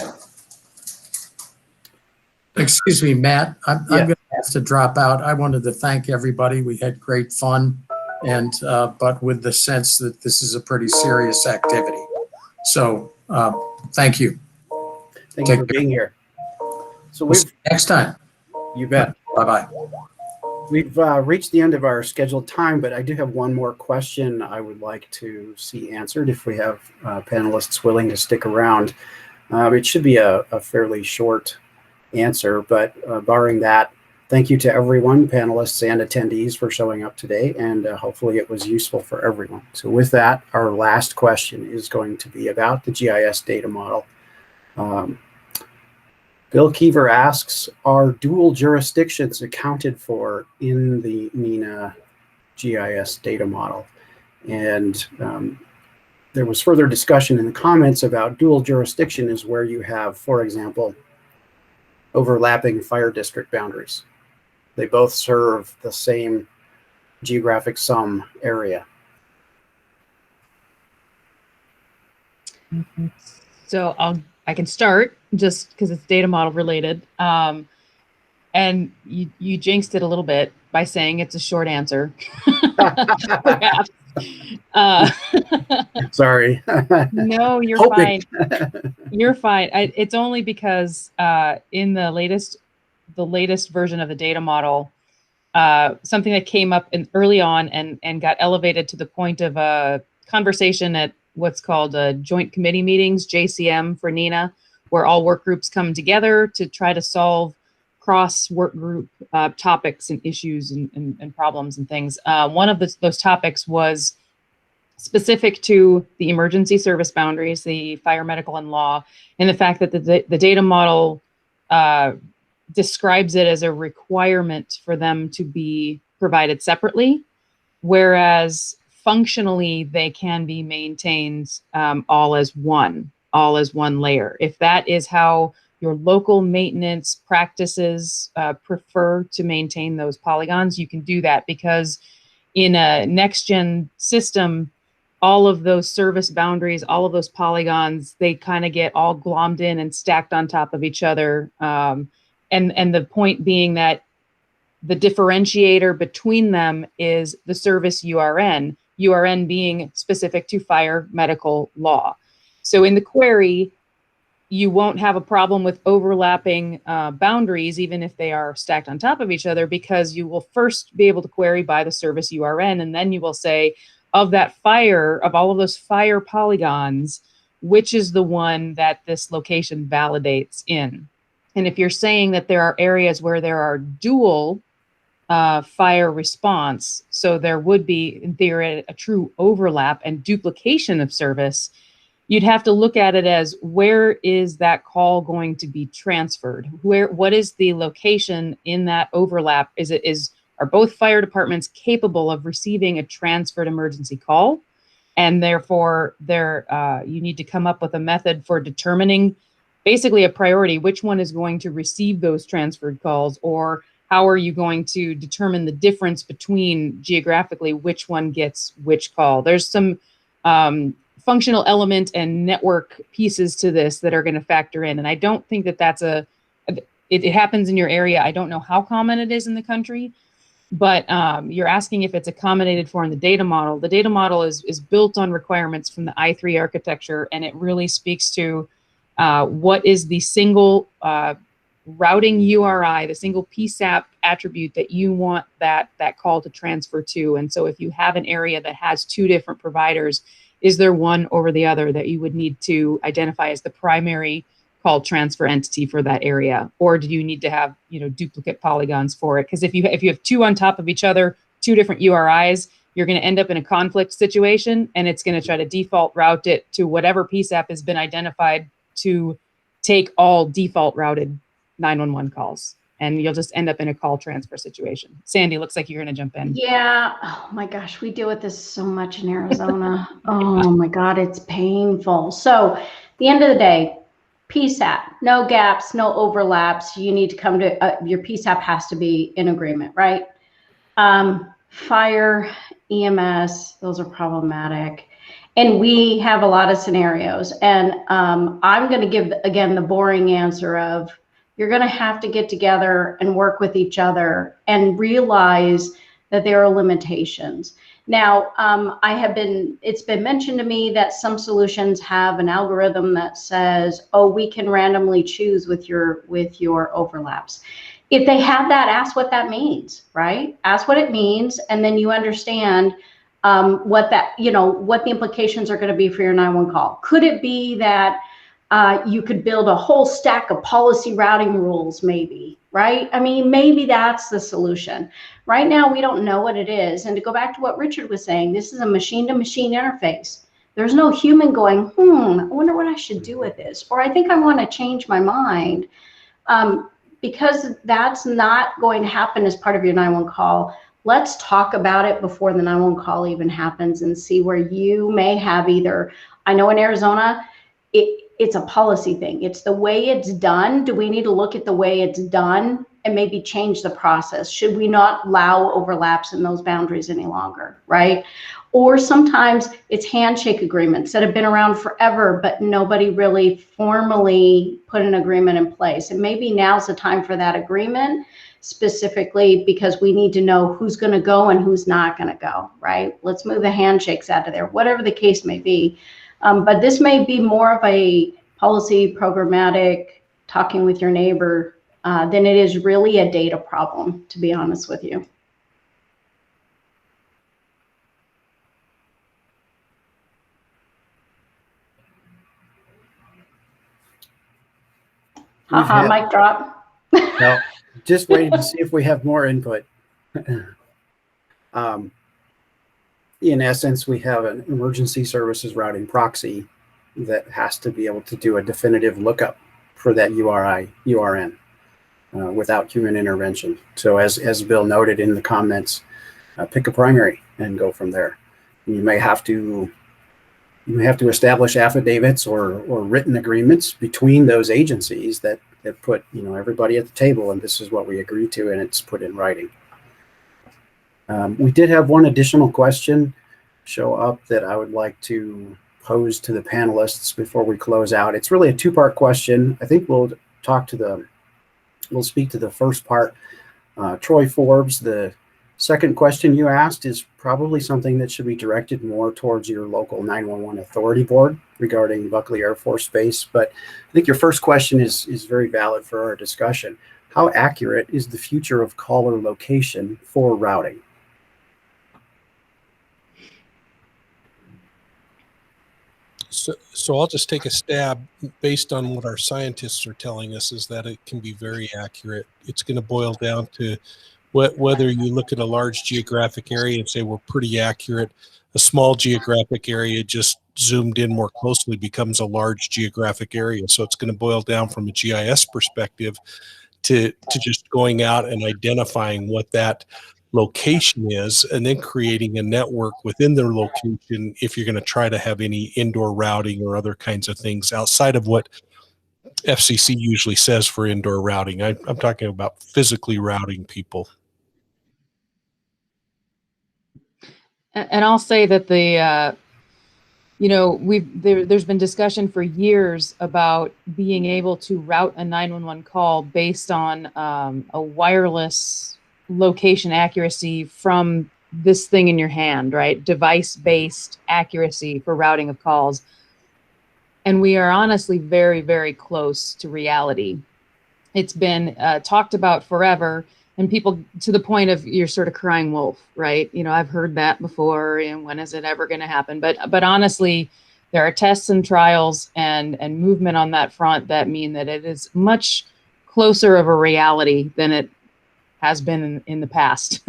Excuse me, Matt, I'm going to have to drop out. I wanted to thank everybody. We had great fun, and but with the sense that this is a pretty serious activity. So thank you. Thank you for being here. So we'll see you next time. You bet. Bye-bye. We've reached the end of our scheduled time, but I do have one more question I would like to see answered if we have panelists willing to stick around. It should be a fairly short answer, but barring that, thank you to everyone, panelists and attendees, for showing up today, and hopefully it was useful for everyone. So with that, our last question is going to be about the GIS data model. Bill Keever asks, are dual jurisdictions accounted for in the NINA GIS data model? And there was further discussion in the comments about dual jurisdiction is where you have, for example, overlapping fire district boundaries. They both serve the same geographic sum area. So I can start just because it's data model related. And you jinxed it a little bit by saying it's a short answer. Perhaps. Sorry. No, you're fine. You're fine. It's only because in the latest version of the data model, something that came up early on and got elevated to the point of a conversation at what's called joint committee meetings, JCM for NINA, where all work groups come together to try to solve cross work group topics and issues and problems and things. One of those topics was specific to the emergency service boundaries, the fire, medical, and law, and the fact that the data model describes it as a requirement for them to be provided separately, whereas functionally they can be maintained all as one layer. If that is how your local maintenance practices prefer to maintain those polygons, you can do that, because in a next-gen system, all of those service boundaries, all of those polygons, they kind of get all glommed in and stacked on top of each other. And the point being that the differentiator between them is the service URN being specific to fire, medical, law. So in the query, you won't have a problem with overlapping boundaries, even if they are stacked on top of each other, because you will first be able to query by the service URN, and then you will say, of all of those fire polygons, which is the one that this location validates in. And if you're saying that there are areas where there are dual fire response, so there would be, in theory, a true overlap and duplication of service, you'd have to look at it as, where is that call going to be transferred? What is the location in that overlap? Are both fire departments capable of receiving a transferred emergency call? And therefore, you need to come up with a method for determining basically a priority, which one is going to receive those transferred calls, or how are you going to determine the difference between geographically which one gets which call? There's some functional element and network pieces to this that are going to factor in. And I don't think that it happens in your area. I don't know how common it is in the country, but you're asking if it's accommodated for in the data model. The data model is built on requirements from the I3 architecture, and it really speaks to what is the single routing URI, the single PSAP attribute that you want that call to transfer to. And so if you have an area that has two different providers, is there one over the other that you would need to identify as the primary call transfer entity for that area? Or do you need to have, duplicate polygons for it? Because if you have two on top of each other, two different URIs, you're going to end up in a conflict situation, and it's going to try to default route it to whatever PSAP has been identified to take all default routed 911 calls, and you'll just end up in a call transfer situation. Sandy, looks like you're going to jump in. Yeah. Oh my gosh, we deal with this so much in Arizona. Oh my God, it's painful. So at the end of the day, PSAP, no gaps, no overlaps. You need to come to, your PSAP has to be in agreement, right? Fire, EMS, those are problematic. And we have a lot of scenarios. And I'm going to give, again, the boring answer of, you're going to have to get together and work with each other and realize that there are limitations. Now, it's been mentioned to me that some solutions have an algorithm that says, oh, we can randomly choose with your overlaps. If they have that, ask what that means, right? Ask what it means, and then you understand what the implications are going to be for your 911 call. Could it be that you could build a whole stack of policy routing rules, maybe, right? I mean, maybe that's the solution. Right now, we don't know what it is. And to go back to what Richard was saying, this is a machine-to-machine interface. There's no human going, I wonder what I should do with this, or I think I want to change my mind. Because that's not going to happen as part of your 911 call. Let's talk about it before the 911 call even happens and see where you may have either, I know in Arizona, it's a policy thing. It's the way it's done. Do we need to look at the way it's done and maybe change the process? Should we not allow overlaps in those boundaries any longer, right? Or sometimes it's handshake agreements that have been around forever, but nobody really formally put an agreement in place. And maybe now's the time for that agreement, specifically because we need to know who's going to go and who's not going to go, right? Let's move the handshakes out of there, whatever the case may be. But this may be more of a policy programmatic talking with your neighbor than it is really a data problem, to be honest with you. Haha, mic drop. No, just waiting to see if we have more input. In essence, we have an emergency services routing proxy that has to be able to do a definitive lookup for that URN without human intervention. So as Bill noted in the comments, pick a primary and go from there. You may have to establish affidavits or written agreements between those agencies that put everybody at the table, and this is what we agree to, and it's put in writing. We did have one additional question show up that I would like to pose to the panelists before we close out. It's really a two-part question. I think we'll speak to the first part. Troy Forbes, the second question you asked is probably something that should be directed more towards your local 911 authority board regarding Buckley Air Force Base. But I think your first question is very valid for our discussion. How accurate is the future of caller location for routing? So I'll just take a stab based on what our scientists are telling us is that it can be very accurate. It's going to boil down to whether you look at a large geographic area and say we're pretty accurate, a small geographic area just zoomed in more closely becomes a large geographic area. So it's going to boil down from a GIS perspective to just going out and identifying what that location is and then creating a network within their location if you're going to try to have any indoor routing or other kinds of things outside of what FCC usually says for indoor routing. I'm talking about physically routing people. And I'll say that there's been discussion for years about being able to route a 911 call based on a wireless location accuracy from this thing in your hand, right? Device-based accuracy for routing of calls. And we are honestly very, very close to reality. It's been talked about forever, and people to the point of you're sort of crying wolf, right? I've heard that before, and when is it ever going to happen? But honestly, there are tests and trials and movement on that front that mean that it is much closer of a reality than it has been in the past.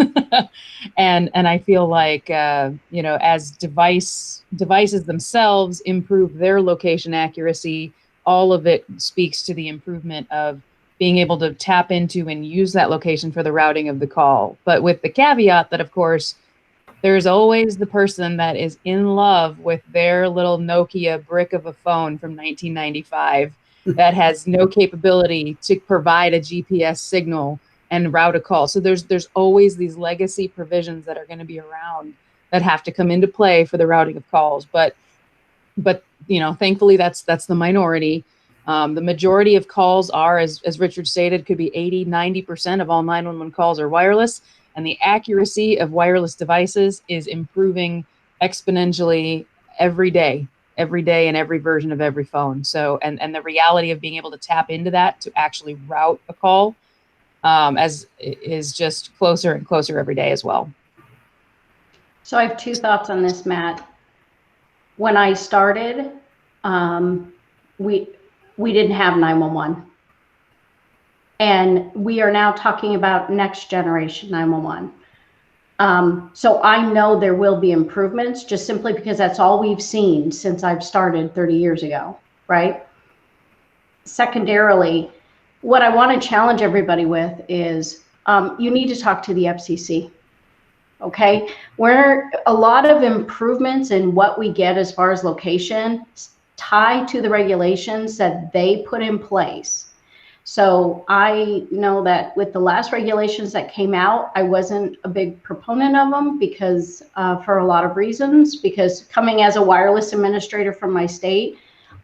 and I feel like, as devices themselves improve their location accuracy, all of it speaks to the improvement of being able to tap into and use that location for the routing of the call. But with the caveat that, of course, there's always the person that is in love with their little Nokia brick of a phone from 1995 that has no capability to provide a GPS signal and route a call. So there's always these legacy provisions that are going to be around that have to come into play for the routing of calls. But thankfully that's the minority. The majority of calls are, as Richard stated, could be 80-90% of all 911 calls are wireless, and the accuracy of wireless devices is improving exponentially every day in every version of every phone. So and the reality of being able to tap into that to actually route a call as is just closer and closer every day as well. So I have two thoughts on this, Matt. When I started, we didn't have 911. And we are now talking about next generation 911. So I know there will be improvements just simply because that's all we've seen since I've started 30 years ago, right? Secondarily, what I want to challenge everybody with is you need to talk to the FCC. Okay, where a lot of improvements in what we get as far as location tie to the regulations that they put in place. So I know that with the last regulations that came out, I wasn't a big proponent of them because for a lot of reasons, because coming as a wireless administrator from my state,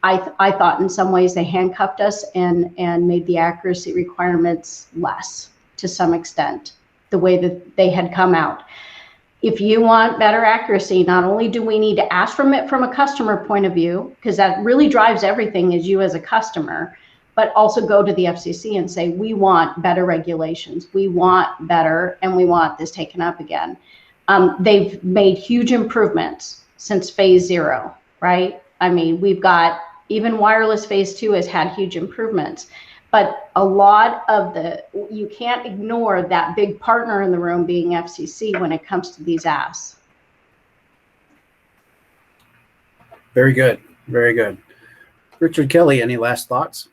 I thought in some ways they handcuffed us and made the accuracy requirements less to some extent, the way that they had come out. If you want better accuracy, not only do we need to ask from it from a customer point of view, because that really drives everything as you as a customer, but also go to the FCC and say, we want better regulations, we want better, and we want this taken up again. They've made huge improvements since phase 0, right? I mean, we've got, even wireless phase 2 has had huge improvements. But a lot of you can't ignore that big partner in the room being FCC when it comes to these asks. Very good. Very good. Richard Kelly, any last thoughts?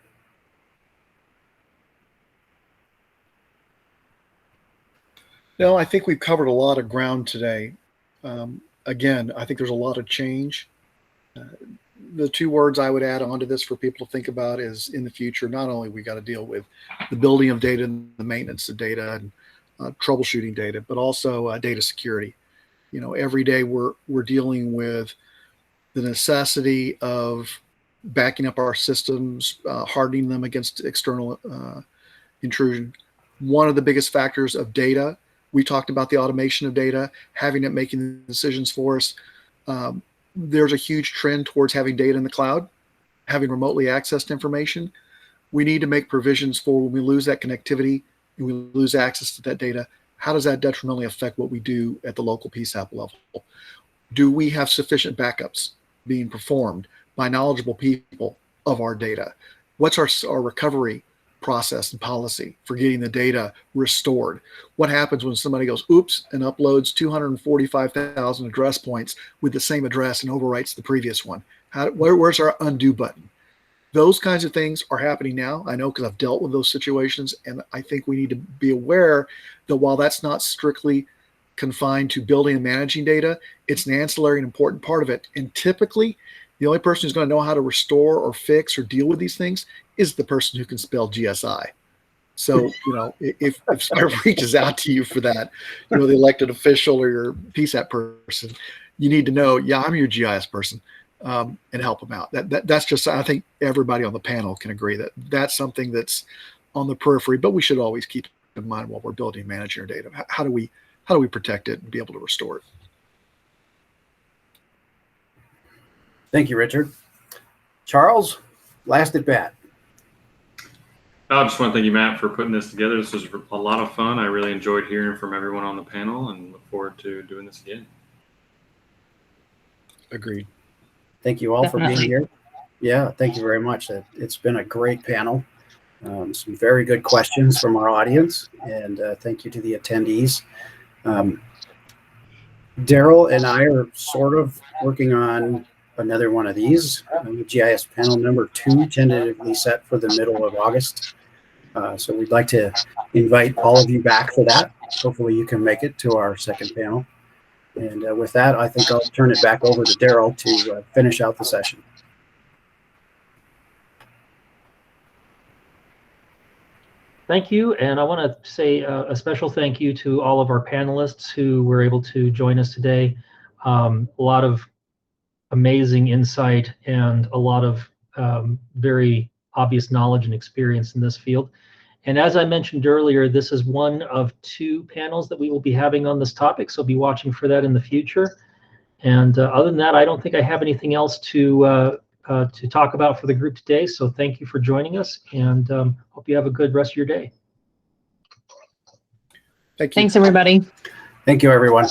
No, I think we've covered a lot of ground today. Again, I think there's a lot of change. The two words I would add onto this for people to think about is in the future, not only we got to deal with the building of data and the maintenance of data and troubleshooting data, but also data security. You know, every day we're dealing with the necessity of backing up our systems, hardening them against external intrusion. One of the biggest factors of data, we talked about the automation of data, having it making the decisions for us. There's a huge trend towards having data in the cloud, having remotely accessed information. We need to make provisions for when we lose that connectivity and we lose access to that data. How does that detrimentally affect what we do at the local PSAP level? Do we have sufficient backups being performed by knowledgeable people of our data? What's our recovery process and policy for getting the data restored? What happens when somebody goes, oops, and uploads 245,000 address points with the same address and overwrites the previous one? Where's our undo button? Those kinds of things are happening now. I know because I've dealt with those situations, and I think we need to be aware that while that's not strictly confined to building and managing data, it's an ancillary and important part of it. And typically, the only person who's going to know how to restore or fix or deal with these things is the person who can spell GSI. So, if somebody reaches out to you for that, the elected official or your PSAT person, you need to know, yeah, I'm your GIS person, and help them out. That's just, I think everybody on the panel can agree that that's something that's on the periphery, but we should always keep in mind while we're building and managing our data. How do we protect it and be able to restore it? Thank you, Richard. Charles, last at bat. I just want to thank you, Matt, for putting this together. This was a lot of fun. I really enjoyed hearing from everyone on the panel and look forward to doing this again. Agreed. Thank you all Definitely. for being here. Yeah, thank you very much. It's been a great panel. Some very good questions from our audience, and thank you to the attendees. Daryl and I are sort of working on another one of these. GIS panel number 2, tentatively set for the middle of August. So we'd like to invite all of you back for that. Hopefully you can make it to our second panel. And with that, I think I'll turn it back over to Daryl to finish out the session. Thank you, and I want to say a special thank you to all of our panelists who were able to join us today. A lot of amazing insight and a lot of very obvious knowledge and experience in this field. And as I mentioned earlier, this is one of 2 panels that we will be having on this topic, so be watching for that in the future. And other than that, I don't think I have anything else to talk about for the group today. So thank you for joining us, and hope you have a good rest of your day. Thank you. Thanks, everybody. Thank you, everyone.